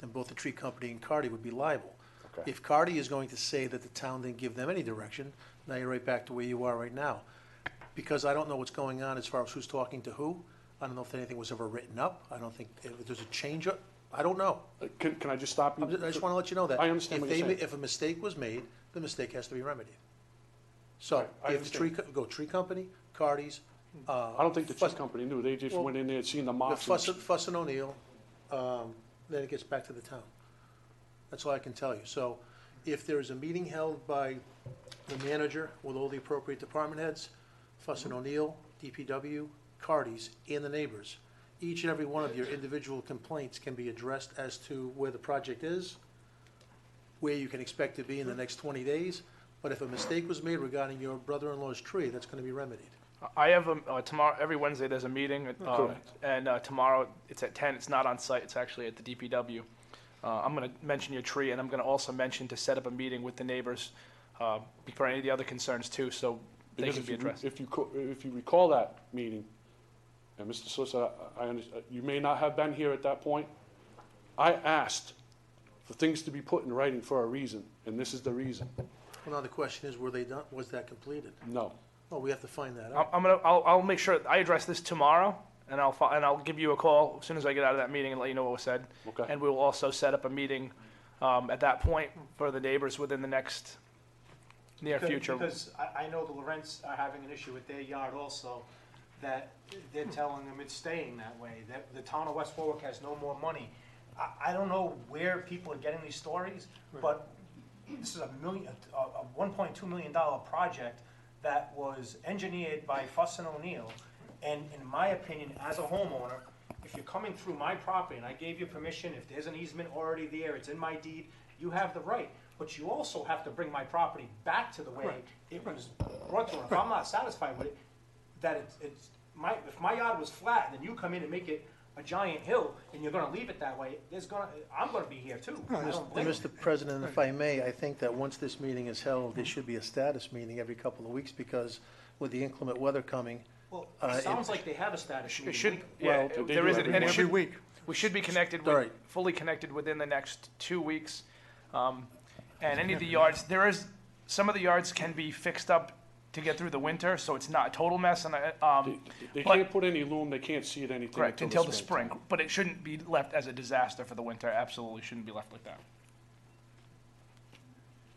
then both the tree company and Cardi would be liable. Okay. If Cardi is going to say that the town didn't give them any direction, now you're right back to where you are right now. Because I don't know what's going on as far as who's talking to who. I don't know if anything was ever written up. I don't think, if there's a change, I don't know. Can I just stop you? I just want to let you know that. I understand what you're saying. If a mistake was made, the mistake has to be remedied. So, I if the tree company, Cardi's, I don't think the tree company knew. They just went in there and seen the the moss. Fuss and O'Neill, then it gets back to the town. That's all I can tell you. So if there is a meeting held by the manager with all the appropriate department heads, Fuss and O'Neill, DPW, Cardi's, and the neighbors, each and every one of your individual complaints can be addressed as to where the project is, where you can expect to be in the next 20 days. But if a mistake was made regarding your brother-in-law's tree, that's going to be remedied. I have tomorrow, every Wednesday, there's a meeting, Correct. and tomorrow, it's at 10, it's not on site, it's actually at the DPW. I'm gonna mention your tree, and I'm gonna also mention to set up a meeting with the neighbors, for any of the other concerns too, so they Because can be addressed. if you recall that meeting, and Mr. Solicitor, you may not have been here at that point, I asked for things to be put in writing for a reason, and this is the reason. Well, now the question is, were they done, was that completed? No. Well, we have to find that out. I'll make sure, I address this tomorrow, and I'll give you a call as soon as I get out of that meeting and let you know what was said. Okay. And we will also set up a meeting, at that point for the neighbors within the next near future. Because I know the Lorents are having an issue with their yard also, that they're telling them it's staying that way, that the town of West Warwick has no more money. I don't know where people are getting these stories, but this is a $1.2 million project that was engineered by Fuss and O'Neill. And in my opinion, as a homeowner, if you're coming through my property and I gave you permission, if there's an easement already there, it's in my deed, you have the right. But you also have to bring my property back to the way it was brought to. If I'm not satisfied with it, that if my yard was flat and then you come in and make it a giant hill and you're gonna leave it that way, I'm gonna be here too. I don't blame you. Mr. President, if I may, I think that once this meeting is held, there should be a status meeting every couple of weeks, because with the inclement weather coming, Well, it sounds like they have a status It meeting. should, Well, yeah, they there do is, every and it Every should, week. we should be connected All with, right. fully connected within the next 2 weeks. And any of the yards, some of the yards can be fixed up to get through the winter, so it's not a total mess, and They But- can't put any loom, they can't seed anything correct, until the spring. But it shouldn't be left as a disaster for the winter, absolutely shouldn't be left like that.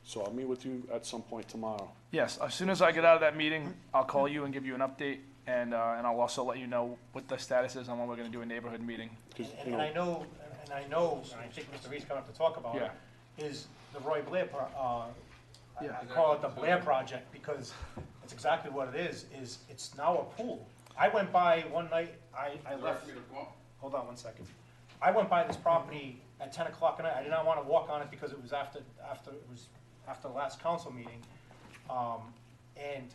So I'll meet with you at some point tomorrow. Yes, as soon as I get out of that meeting, I'll call you and give you an update, and I'll also let you know what the status is on when we're gonna do a neighborhood meeting. 'Cause, And I know, and I think Mr. Reed's coming up to talk about it, is the Roy Blair, I call it the Blair Project, because it's exactly what it is it's now a pool. I went by one night, I left, hold on 1 second. I went by this property at 10 o'clock at night, I did not wanna walk on it because it was after the last council meeting. And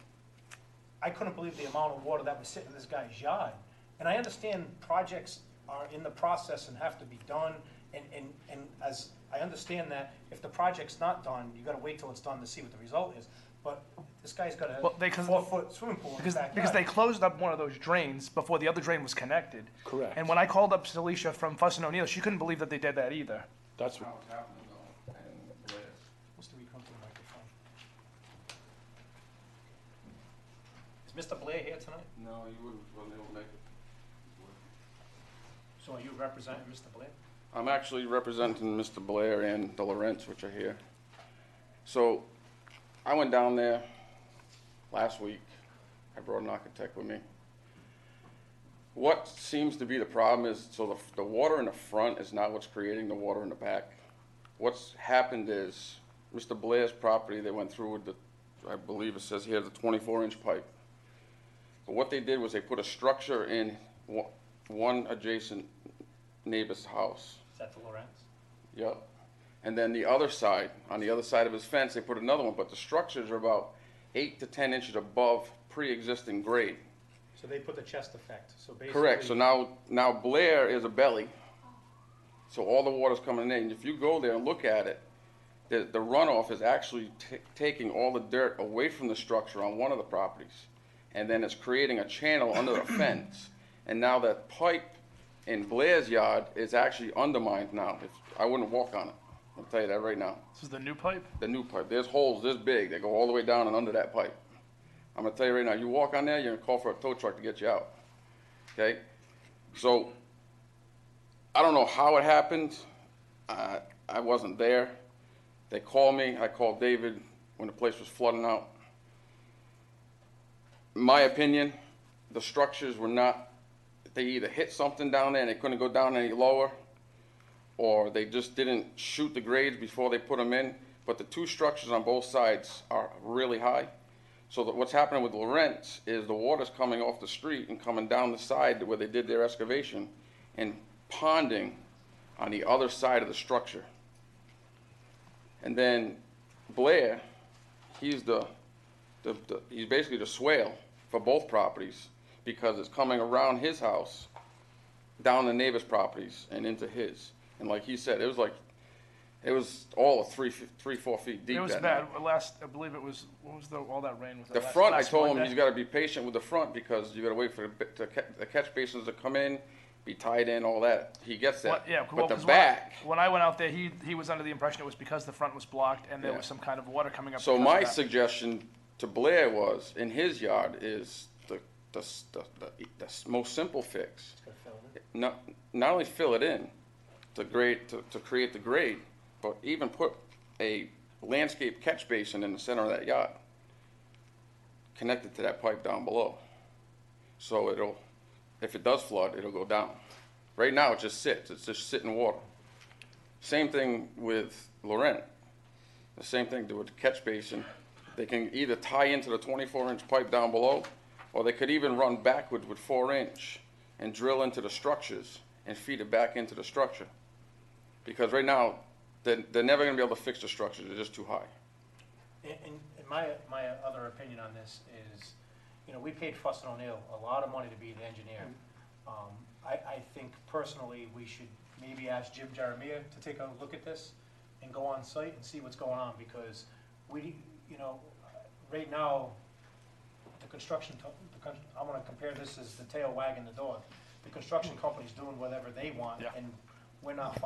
I couldn't believe the amount of water that was sitting in this guy's yard. And I understand projects are in the process and have to be done, and as I understand that if the project's not done, you gotta wait till it's done to see what the result is. But this guy's got a 4-foot swimming pool in his backyard. Because they closed up one of those drains before the other drain was connected. Correct. And when I called up Celicia from Fuss and O'Neill, she couldn't believe that they did that either. That's what, Mr. Reed, come to the microphone. Is Mr. Blair here tonight? No, you wouldn't able to make it. So are you representing Mr. Blair? I'm actually representing Mr. Blair and the Lorents, which are here. So, I went down there last week. I brought an architect with me. What seems to be the problem is, so the water in the front is not what's creating the water in the back. What's happened is, Mr. Blair's property, they went through with the, I believe it says here, the 24-inch pipe. But what they did was they put a structure in one adjacent neighbor's house. Is that the Lorentz? Yep. And then the other side, on the other side of his fence, they put another one, but the structures are about 8 to 10 inches above pre-existing grade. So they put the chest effect, so basically. Correct, so now Blair is a belly, so all the water's coming in. If you go there and look at it, the runoff is actually taking all the dirt away from the structure on one of the properties, and then it's creating a channel under the fence. And now that pipe in Blair's yard is actually undermined now. I wouldn't walk on it, I'll tell you that right now. This is the new pipe? The new pipe, there's holes this big, they go all the way down and under that pipe. I'm gonna tell you right now, you walk on there, you're gonna call for a tow truck to get you out, okay? So, I don't know how it happened, I wasn't there. They called me, I called David when the place was flooding out. In my opinion, the structures were not, they either hit something down there and they couldn't go down any lower, or they just didn't shoot the grades before they put them in. But the two structures on both sides are really high. So that what's happening with Lorentz is the water's coming off the street and coming down the side where they did their excavation and ponding on the other side of the structure. And then Blair, he's he's basically the swale for both properties because it's coming around his house, down the neighbor's properties and into his. And like he said, it was all of 4 feet deep. It was that bad. night. I believe it was, what was all that rain? Was The that front, I last told him Monday? he's gotta be patient with the front because you gotta wait for the catch basins to come in, be tied in, all that. He gets that. Well, yeah, well, But the 'cause back, when I went out there, he was under the impression it was because the front was blocked and there Yeah. was some kind of water coming up. so because of my that. suggestion to Blair was, in his yard, is the most simple fix. Not only fill it in, to create the grade, but even put a landscape catch basin in the center of that yard, connected to that pipe down below. So if it does flood, it'll go down. Right now, it just sits, it's just sitting water. Same thing with Laurent. The same thing with the catch basin. They can either tie into the 24-inch pipe down below, or they could even run backward with 4-inch and drill into the structures and feed it back into the structure. Because right now, they're never gonna be able to fix the structure, they're just too high. And my other opinion on this is, you know, we paid Fuss and O'Neill a lot of money to be the engineer. I think personally, we should maybe ask Jim Jeremiah to take a look at this and go on site and see what's going on, because you know, right now, the construction, I wanna compare this as the tail wagging the dog. The construction company's doing whatever they want, Yeah. and we're not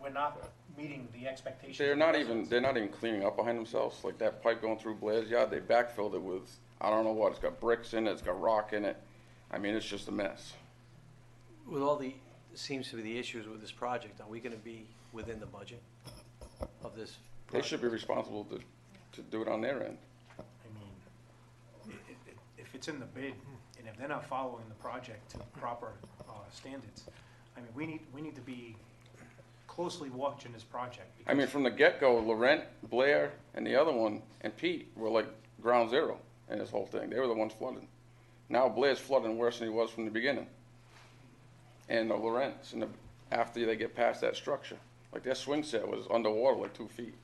we're not meeting the expectations. They're of the not residents. even cleaning up behind themselves, like that pipe going through Blair's yard, they backfilled it with, I don't know what, it's got bricks in it, it's got rock in it. I mean, it's just a mess. With all the, seems to be the issues with this project, are we gonna be within the budget of this They project? should be responsible to do it on their end. I mean, if it's in the bid, and if they're not following the project to proper standards, I mean, we need to be closely watching this project. I mean, from the get-go, Laurent, Blair, and the other one, and Pete were like ground zero in this whole thing. They were the ones flooding. Now Blair's flooding worse than he was from the beginning. And Laurent's, after they get past that structure, like their swing set was underwater like 2 feet.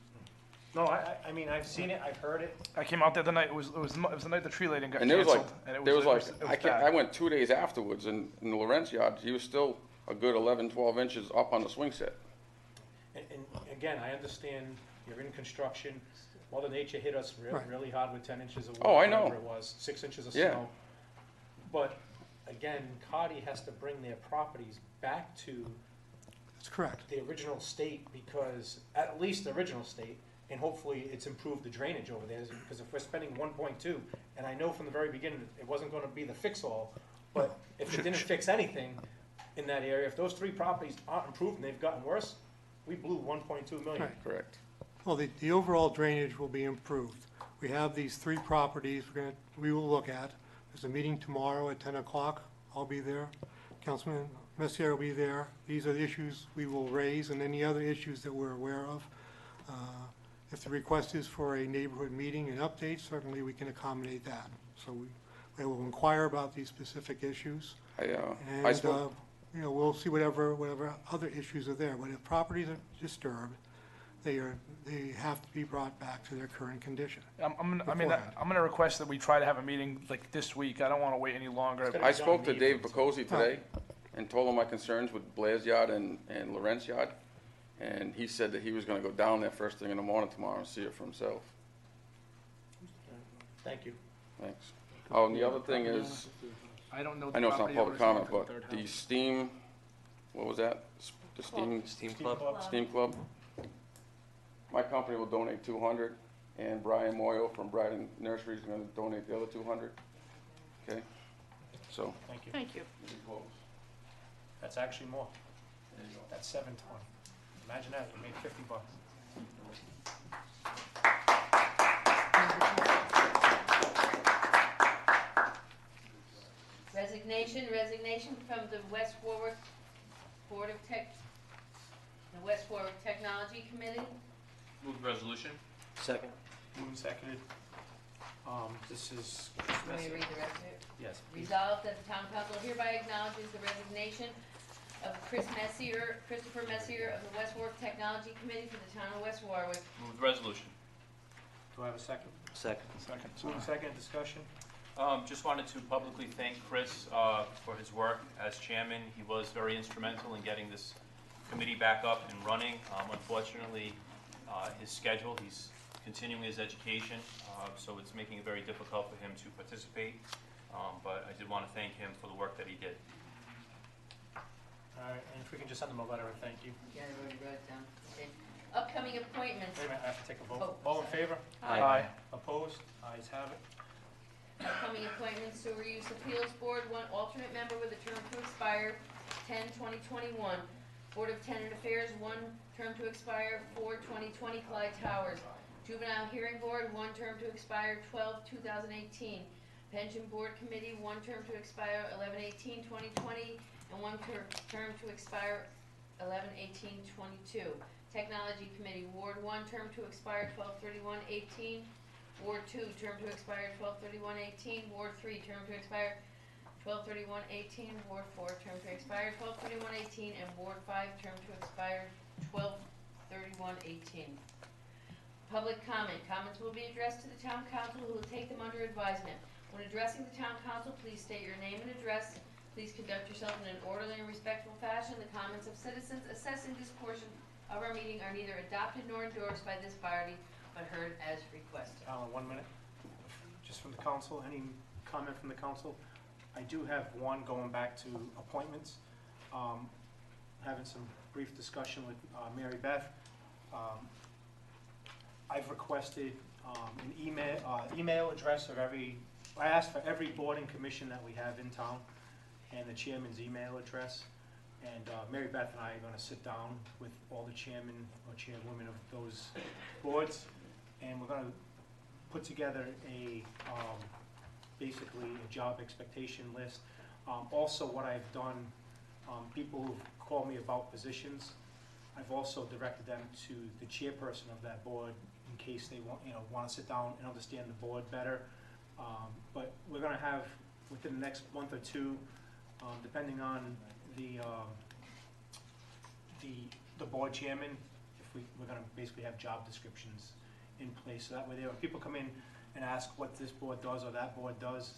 No, I mean, I've seen it, I've heard it. I came out there the night, it was the night the tree lighting got And there was canceled. like, and it there was like, it was bad. I went 2 days afterwards, and in Laurent's yard, he was still a good 11, 12 inches up on the swing set. And again, I understand you're in construction. Mother Nature hit us Right. really hard with 10 inches of Oh, water, I know. whatever it was, 6 inches of Yeah. snow. But again, Cardi has to bring their properties back to That's correct. the original state, because, at least the original state, and hopefully it's improved the drainage over there, because if we're spending 1.2, and I know from the very beginning, it wasn't gonna be the fix-all, but if it didn't fix anything in that area, if those 3 properties aren't improved and they've gotten worse, we blew 1.2 million. Right. Correct. Well, the overall drainage will be improved. We have these 3 properties we will look at. There's a meeting tomorrow at 10 o'clock. I'll be there. Councilman Messier will be there. These are the issues we will raise and any other issues that we're aware of. If the request is for a neighborhood meeting and update, certainly we can accommodate that. So we will inquire about these specific issues. I And, spoke, you know, we'll see whatever other issues are there. But if properties are disturbed, they have to be brought back to their current condition. I'm gonna request that we try to have a meeting like this week. I don't wanna wait any longer. I spoke to Dave Bocosi today and told him my concerns with Blair's yard and Laurent's yard. And he said that he was gonna go down there first thing in the morning tomorrow and see it for himself. Thank you. Thanks. Oh, and the other thing is, I don't know. I know it's not the public property comment, owners for the but third the house. steam, what was that? The steam, Steam Club? steam club? My company will donate 200, and Brian Moyle from Brighton Nursery is gonna donate the other 200. Okay? So, Thank you. Thank you. we'll be close. That's actually more. That's 720. Imagine that, you made $50. Resignation from the West Warwick Board of the West Warwick Technology Committee. Move the resolution. Second. Moved and seconded. This is. Let me read the rest of it. Yes. please. Resolved that the town council hereby acknowledges the resignation of Christopher Messier of the West Warwick Technology Committee for the town of West Warwick. Move the resolution. Do I have a second? Second. Second. Move the second, discussion? Just wanted to publicly thank Chris for his work as chairman. He was very instrumental in getting this committee back up and running. Unfortunately, his schedule, he's continuing his education, so it's making it very difficult for him to participate. But I did want to thank him for the work that he did. All right, and if we can just send them a letter of thank you. Yeah, I already wrote it down. Okay. Upcoming appointments. Wait a minute, I have to take a vote. Oh, All in favor? Aye. Opposed? Ayes have it. Upcoming appointments, Sewer Use Appeals Board, 1 alternate member with a term to expire 10/2021. Board of Tenant Affairs, 1 term to expire 4/2020, Clyde Towers. Juvenile Hearing Board, 1 term to expire 12/2018. Pension Board Committee, 1 term to expire 11/18/2020, and 1 term to expire 11/18/22. Technology Committee, Ward 1, term to expire 12/31/18. Ward 2, term to expire 12/31/18. Ward 3, term to expire 12/31/18. Ward 4, term to expire 12/31/18. And Ward 5, term to expire 12/31/18. Public comment. Comments will be addressed to the town council, who will take them under advisement. When addressing the town council, please state your name and address. Please conduct yourself in an orderly and respectful fashion. The comments of citizens assessing this portion of our meeting are neither adopted nor endorsed by this body, but heard as requested. Alan, 1 minute. Just from the council, any comment from the council? I do have one going back to appointments. Having some brief discussion with Mary Beth. I've requested an email address of I asked for every board and commission that we have in town, and the chairman's email address. And Mary Beth and I are going to sit down with all the chairmen or chairwomen of those boards, and we're going to put together basically a job expectation list. Also, what I've done, people who've called me about positions, I've also directed them to the chairperson of that board in case they want to sit down and understand the board better. But we're going to have, within the next month or two, depending on the board chairman, we're going to basically have job descriptions in place. So that way, when people come in and ask what this board does or that board does,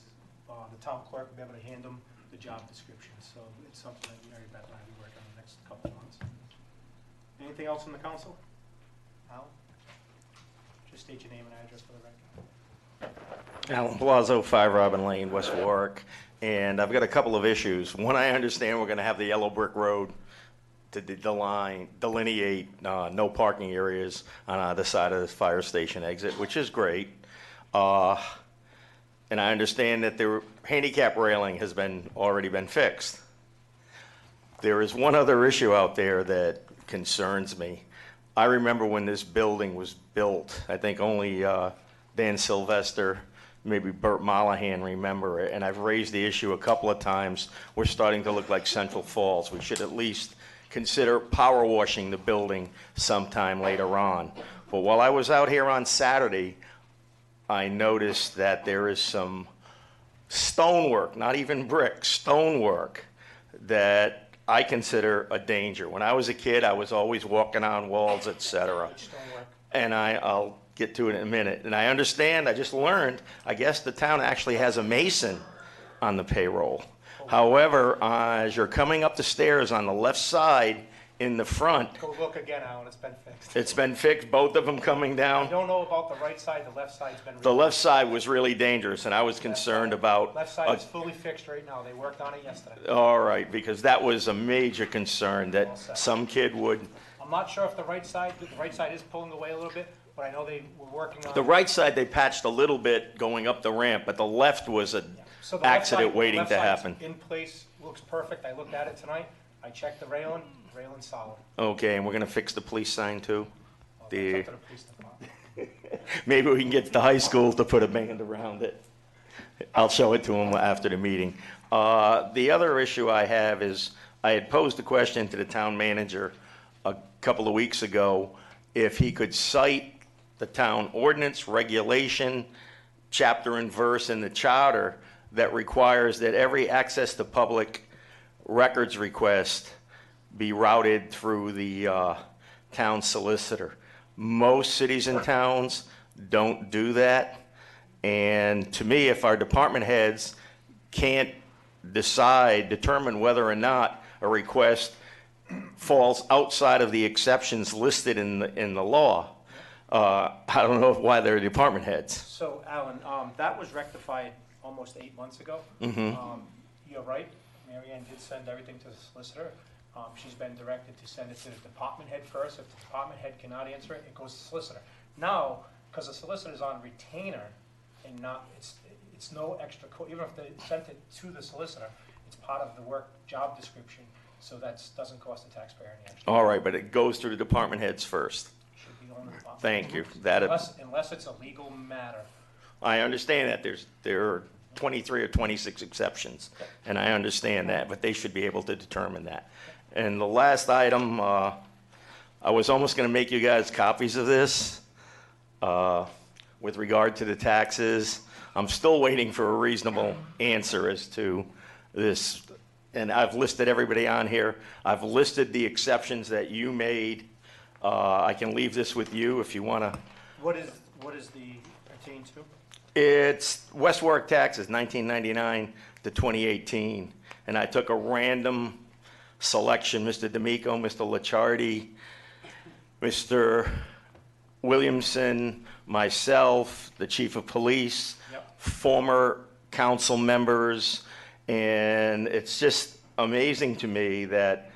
the town clerk will be able to hand them the job description. So it's something that Mary Beth and I will be working on the next couple of months. Anything else from the council? Alan? Just state your name and address for the record. Alan Palazzo, 5 Robin Lane, West Warwick. And I've got a couple of issues. One, I understand we're going to have the yellow brick road to delineate no parking areas on either side of the fire station exit, which is great. And I understand that the handicap railing has already been fixed. There is one other issue out there that concerns me. I remember when this building was built, I think only Dan Sylvester, maybe Bert Mollahan remember it, and I've raised the issue a couple of times. We're starting to look like Central Falls. We should at least consider power washing the building sometime later on. But while I was out here on Saturday, I noticed that there is some stonework, not even brick, stonework, that I consider a danger. When I was a kid, I was always walking on walls, etc. And I'll get to it in a minute. And I understand, I just learned, I guess the town actually has a mason on the payroll. However, as you're coming up the stairs on the left side in the front, Go look again, Alan, it's been fixed. it's been fixed, both of them coming I down. don't know about the right side, the left side's been. The left side was really dangerous, and I was concerned about. Left side is fully fixed right now, they worked on it yesterday. All right, because that was a major concern that some kid would. I'm not sure if the right side is pulling away a little bit, but I know they were working on. The right side, they patched a little bit going up the ramp, but the left was an So the left accident side- waiting left to side's happen. in place, looks perfect, I looked at it tonight, I checked the railing's solid. Okay, and we're gonna fix the police sign too? Well, The, that's up to the police department. maybe we can get the high school to put a band around it. I'll show it to them after the meeting. The other issue I have is, I had posed a question to the town manager a couple of weeks ago, if he could cite the town ordinance, regulation, chapter and verse in the charter that requires that every access to public records request be routed through the town solicitor. Most cities and towns don't do that. And to me, if our department heads can't determine whether or not a request falls outside of the exceptions listed in the law, I don't know why they're department heads. So, Alan, that was rectified almost 8 months ago. You're right, Mary Ann did send everything to the solicitor. She's been directed to send it to the department head first. If the department head cannot answer it, it goes to the solicitor. Now, because the solicitor's on retainer and not, it's no extra, even if they sent it to the solicitor, it's part of the work job description, so that doesn't cost the taxpayer any extra. All right, but it goes through the department heads first. Should be on the department. Thank you. Unless it's a legal matter. I understand that there are 23 or 26 exceptions, and I understand that, but they should be able to determine that. And the last item, I was almost going to make you guys copies of this with regard to the taxes. I'm still waiting for a reasonable answer as to this, and I've listed everybody on here. I've listed the exceptions that you made. I can leave this with you if you want to. What is the pertain to? It's West Warwick taxes, 1999 to 2018, and I took a random selection, Mr. D'Amico, Mr. Licciardi, Mr. Williamson, myself, the chief of police, former council members, and it's just amazing to me that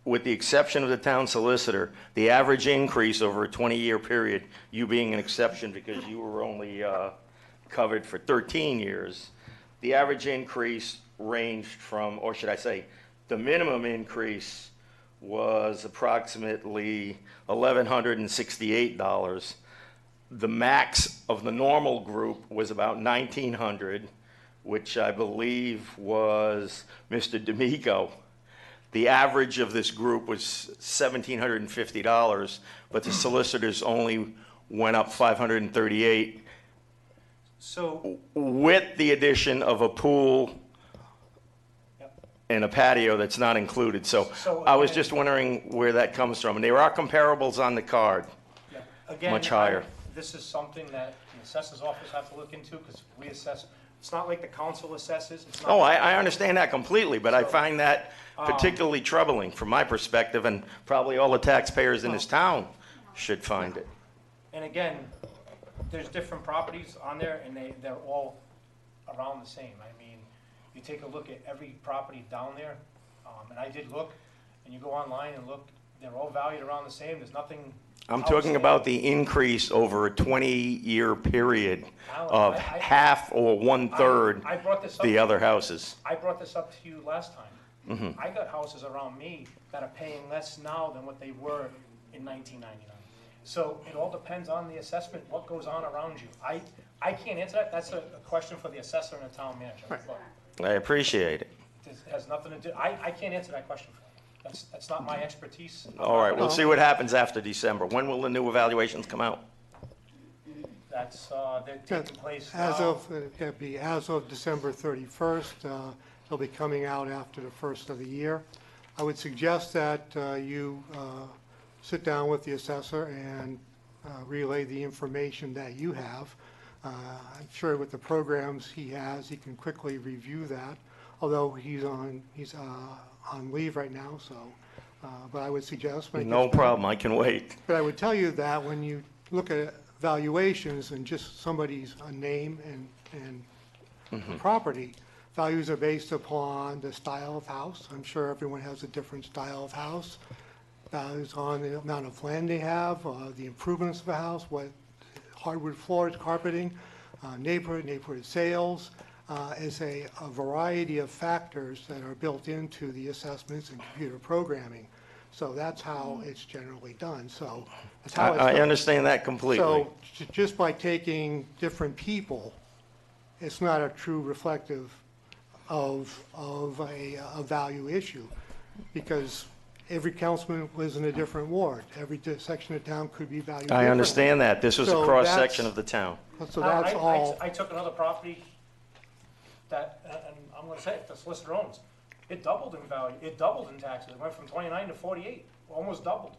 with the exception of the town solicitor, the average increase over a 20-year period, you being an exception because you were only covered for 13 years, the average increase ranged from, or should I say, the minimum increase was approximately $1,168. The max of the normal group was about $1,900, which I believe was Mr. D'Amico. The average of this group was $1,750, but the solicitors only went up $538. So, with the addition of a pool and a patio that's not included. So I was just wondering where that comes from. And there are comparables on the card, again, much higher. This is something that the assessor's office have to look into, because we assess, it's not like the council assesses. It's not Oh, like- I understand that completely, but I find that particularly troubling from my perspective, and probably all the taxpayers in this town should find it. And again, there's different properties on there, and they're all around the same. I mean, you take a look at every property down there, and I did look, and you go online and look, they're all valued around the same. There's nothing. I'm talking about the increase over a 20-year period of half or one-third I brought this up the to other you. houses. I brought this up to you last time. I got houses around me that are paying less now than what they were in 1999. So it all depends on the assessment, what goes on around you. I can't answer that. That's a question for the assessor and the town manager. Look, I appreciate it. it has nothing to do, I can't answer that question for you. That's not my expertise. All right, we'll see what happens after December. When will the new evaluations come out? That's, they're taking place As now. of, it'd be as of December 31st, they'll be coming out after the first of the year. I would suggest that you sit down with the assessor and relay the information that you have. I'm sure with the programs he has, he can quickly review that, although he's on leave right now, so, but I would suggest. when it No gets back- problem, I can wait. But I would tell you that when you look at valuations and just somebody's name and property, values are based upon the style of house. I'm sure everyone has a different style of house. Values on the amount of land they have, the improvements of a house, what hardwood floors, carpeting, neighborhood sales. Is a variety of factors that are built into the assessments and computer programming. So that's how it's generally done. So that's how it's I done. understand that completely. So just by taking different people, it's not a true reflective of a value issue, because every councilman lives in a different ward. Every section of town could be valued differently. I understand that. This was a So cross-section that's- of the town. So that's all. I took another property that, and I'm gonna say it, the solicitor owns. It doubled in value, it doubled in taxes, it went from 29 to 48, almost doubled.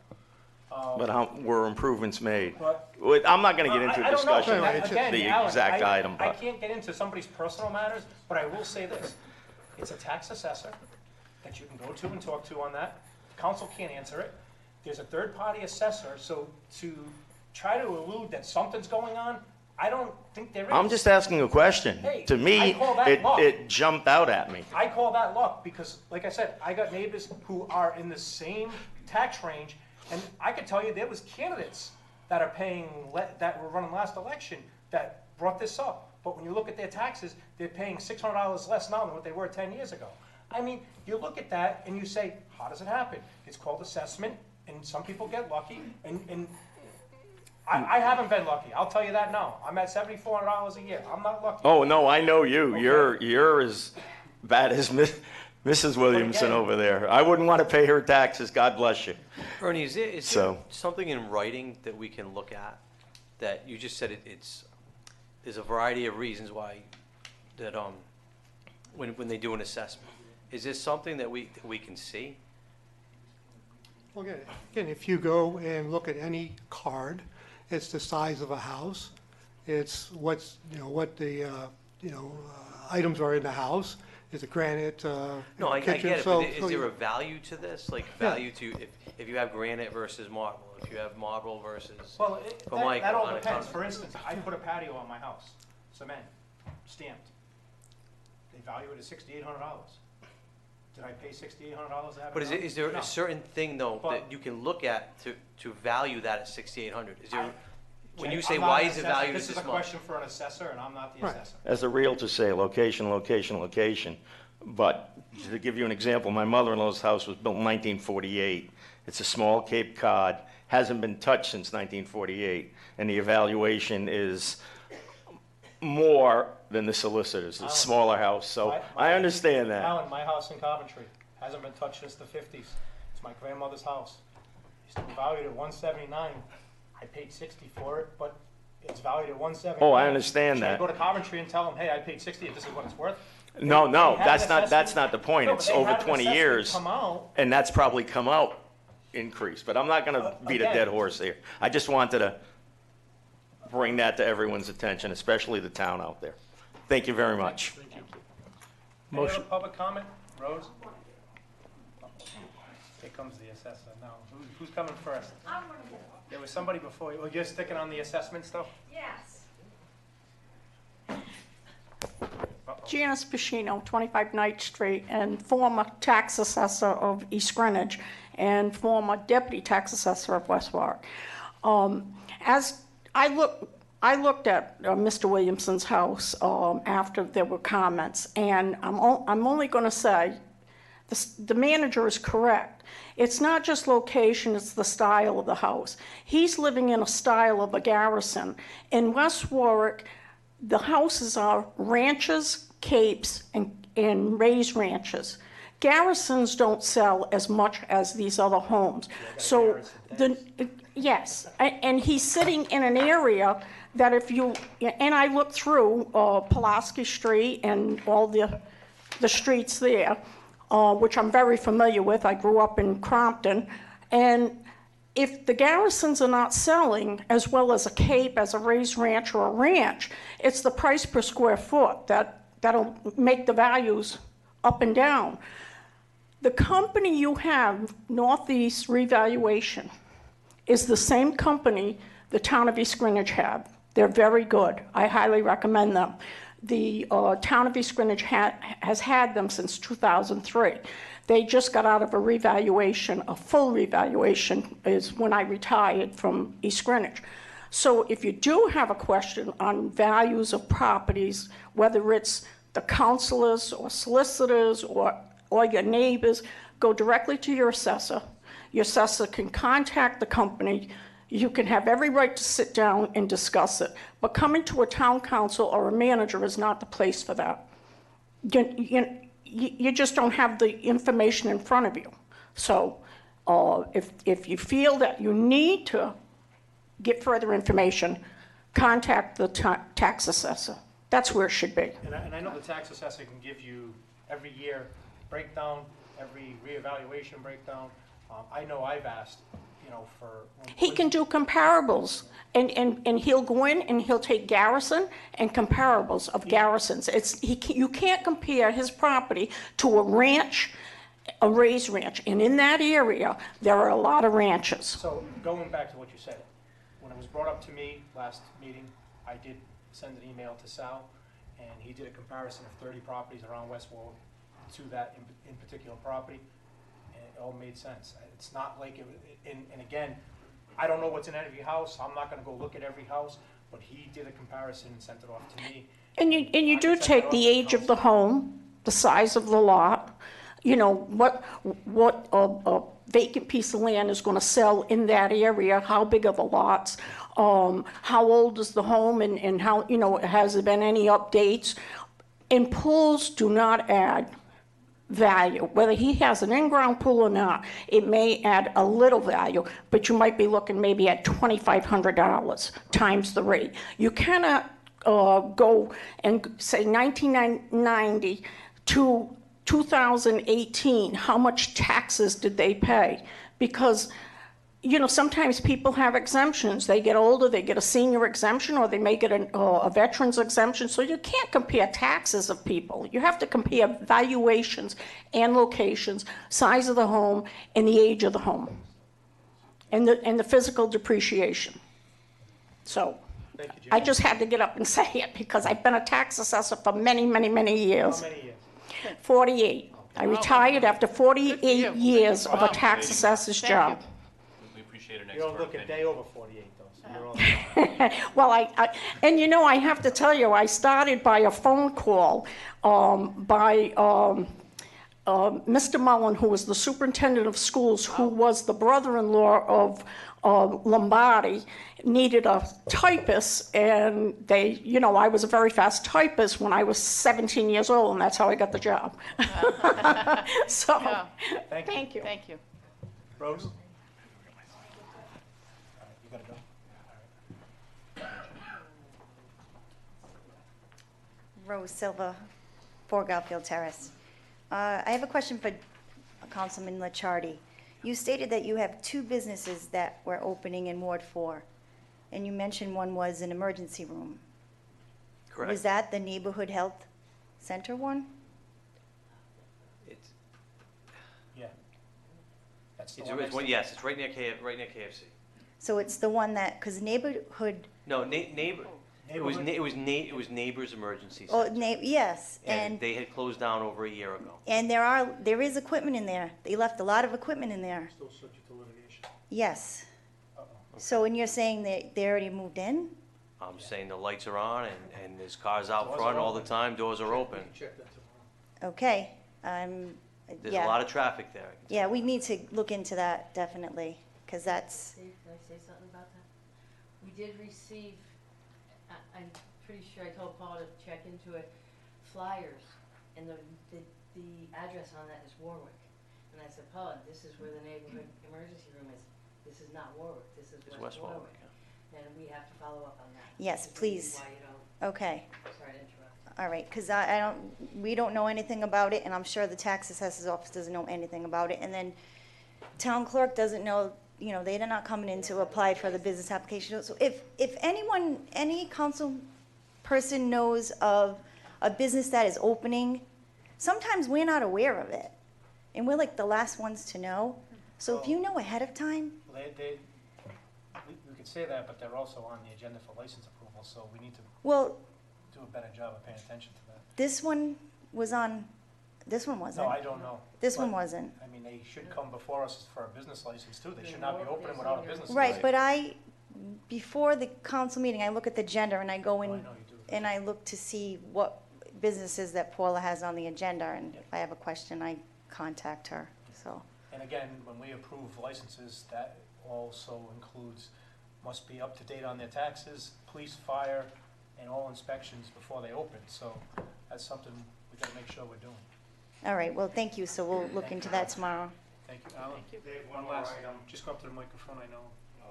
But how, were improvements made? But- Wait, I'm not gonna get into I a don't know. discussion Again, of the Alan, exact item, I but. can't get into somebody's personal matters, but I will say this. It's a tax assessor that you can go to and talk to on that. Council can't answer it. There's a third-party assessor, so to try to allude that something's going on, I don't think there is. I'm just asking a question. Hey, To I me, call that luck. it jumped out at me. I call that luck because, like I said, I got neighbors who are in the same tax range, and I can tell you there was candidates that are paying, that were running last election that brought this up. But when you look at their taxes, they're paying $600 less now than what they were 10 years ago. I mean, you look at that and you say, how does it happen? It's called assessment, and some people get lucky, and I haven't been lucky. I'll tell you that now. I'm at $7,400 a year. I'm not lucky. Oh, no, I know you. Okay. You're as bad as Mrs. Williamson again- over there. I wouldn't want to pay her taxes, God bless you. Ernie, is there So- something in writing that we can look at that you just said there's a variety of reasons why that when they do an assessment. Is this something that we can see? Well, again, if you go and look at any card, it's the size of a house. It's what the items are in the house. Is it granite, No, I kitchen? get it, So- but is so there you- a value to this? Like value to, if you have granite versus marble, if you have marble versus. Well, For Mike, that all on a depends. con- For instance, I put a patio on my house, cement, stamped. They value it at $6,800. Did I pay $6,800 to have it But done? is there No. a certain thing though But- that you can look at to value that at 6,800? Is there, when you I'm say not why an is it assessor. valued at This this is a much? question for an assessor, and I'm not the Right. assessor. As a realtor say, location, location, location. But to give you an example, my mother-in-law's house was built in 1948. It's a small Cape Cod, hasn't been touched since 1948, and the evaluation is more than the solicitor's. It's a smaller house, so I understand that. Alan, my house in Coventry hasn't been touched since the 50s. It's my grandmother's house. It's been valued at $179. I paid $60 for it, but it's valued at $179. Oh, I understand Should I that. go to Coventry and tell them, hey, I paid $60, this is what it's worth? No, no, They had that's an not assessment- the point. No, but It's they over had an 20 assessment years, come out. and that's probably come out increased. But I'm not gonna beat a again- dead horse here. I just wanted to bring that to everyone's attention, especially the town out there. Thank you very much. Any other public comment? Rose? Here comes the assessor now. Who's coming first? There was somebody before you. Oh, you're sticking on the assessment stuff? Yes. Uh-oh. Janice Pacino, 25 Knight Street, and former tax assessor of East Greenwich and former deputy tax assessor of West Warwick. As I looked at Mr. Williamson's house after there were comments, and I'm only going to say the manager is correct. It's not just location, it's the style of the house. He's living in a style of a garrison. In West Warwick, the houses are ranches, capes, and raised ranches. Garrisons don't sell as much as these other homes. So, yes, and he's sitting in an area that if you, and I looked through Pulaski Street and all the streets there, which I'm very familiar with. I grew up in Crompton, and if the garrisons are not selling as well as a cape, as a raised ranch or a ranch, it's the price per square foot that'll make the values up and down. The company you have, Northeast Revaluation, is the same company the town of East Greenwich had. They're very good. I highly recommend them. The town of East Greenwich has had them since 2003. They just got out of a revaluation, a full revaluation is when I retired from East Greenwich. So if you do have a question on values of properties, whether it's the counselors or solicitors or your neighbors, go directly to your assessor. Your assessor can contact the company. You can have every right to sit down and discuss it. But coming to a town council or a manager is not the place for that. You just don't have the information in front of you. So if you feel that you need to get further information, contact the tax assessor. That's where it should be. And I know the tax assessor can give you every year breakdown, every reevaluation breakdown. I know I've asked, you know, for. He can do comparables, and he'll go in and he'll take Garrison and comparables of Garrison's. You can't compare his property to a ranch, a raised ranch, and in that area, there are a lot of ranches. So going back to what you said, when it was brought up to me last meeting, I did send an email to Sal, and he did a comparison of 30 properties around West Warwick to that in particular property, and it all made sense. It's not like, and again, I don't know what's in every house, I'm not gonna go look at every house, but he did a comparison and sent it off to me. And you do take the age of the home, the size of the lot, you know, what a vacant piece of land is gonna sell in that area, how big are the lots, how old is the home, and how, you know, has there been any updates? And pools do not add value. Whether he has an in-ground pool or not, it may add a little value, but you might be looking maybe at $2,500 times the rate. You cannot go and say 1990 to 2018, how much taxes did they pay? Because, you know, sometimes people have exemptions. They get older, they get a senior exemption, or they may get a veteran's exemption. So you can't compare taxes of people. You have to compare valuations and locations, size of the home, and the age of the home, and the physical depreciation. So I just had to get up and say it because I've been a tax assessor for many, many, many years. How many years? 48. I retired after 48 years of a tax assessor's job. We appreciate an You don't expert look a opinion. day over 48 though, so you're all. Well, and you know, I have to tell you, I started by a phone call by Mr. Mullen, who was the superintendent of schools, who was the brother-in-law of Lombardi, needed a typist, and they, you know, I was a very fast typist when I was 17 years old, and that's how I got the job. So, Yeah. thank you. Thank you. Rose? You gotta go. Rose Silva, 4 Garfield Terrace. I have a question for Councilman Licciardi. You stated that you have 2 businesses that were opening in Ward 4, and you mentioned one was an emergency room. Correct. Was that the Neighborhood Health Center one? It's, Yeah. That's the it's, one it's one, yes, it's right near KFC. So it's the one that, because Neighborhood, No, neighbor. It was Neighbors Emergency oh, Center. yes, And they had closed down over a year ago. and there is equipment in there. They left a lot of equipment in there. Still subject to litigation. Yes. So, and you're saying that they already moved in? I'm saying the lights are on and there's cars out front all the time, doors are open. Check that tomorrow. Okay, There's yeah. a lot of traffic there. Yeah, we need to look into that, definitely, because that's, Dave, can I say something about that? We did receive, I'm pretty sure I told Paul to check into it, flyers, and the address on that is Warwick. And I said, Paul, this is where the neighborhood emergency room is. This is not Warwick, this is It's West West Warwick, Warwick. And we have to follow up on that. yes, That's the reason please. why you don't, Okay, sorry to interrupt. all right, because we don't know anything about it, and I'm sure the tax assessor's office doesn't know anything about it, and then town clerk doesn't know, you know, they're not coming in to apply for the business application. So if anyone, any council person knows of a business that is opening, sometimes we're not aware of it, and we're like the last ones to know. So if you know ahead of time, We could say that, but they're also on the agenda for license approval, so we need to well, do a better job of paying attention to that. this one was on, this one wasn't. No, I don't know. This one But, wasn't. I mean, they should come before us for a business license too. They should not be opening without a business license. Right, but before the council meeting, I look at the agenda and I go in Oh, I know you do. and I look to see what businesses that Paula has on the agenda, and if I have a question, I contact her, so. And again, when we approve licenses, that also includes, must be up to date on their taxes, police, fire, and all inspections before they open. So that's something we gotta make sure we're doing. All right, well, thank you, so we'll look into that tomorrow. Thank you, Alan. Dave, one last, just go up to the microphone, I know.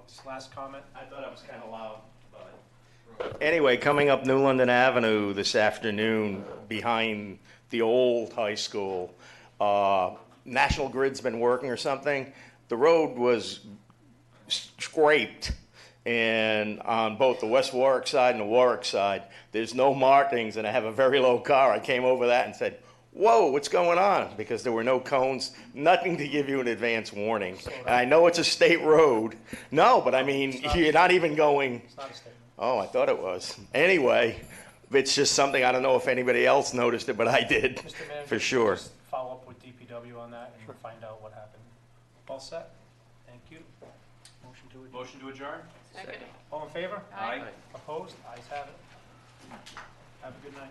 This last comment. I thought I was kind of loud, but. Anyway, coming up New London Avenue this afternoon behind the old high school, National Grid's been working or something. The road was scraped, and on both the West Warwick side and the Warwick side, there's no markings, and I have a very low car. I came over that and said, whoa, what's going on? Because there were no cones, nothing to give you an advance warning. And I know it's a state road. No, but I mean, you're not even going, It's not a statement. oh, I thought it was. Anyway, it's just something, I don't know if anybody else noticed it, but I did, Mr. Manager, for sure. just follow up with DPW on that and find out what happened. All set? Thank you. Motion to adjourn. Motion to adjourn? Second. All in favor? Aye. Opposed? Ayes have it. Have a good night.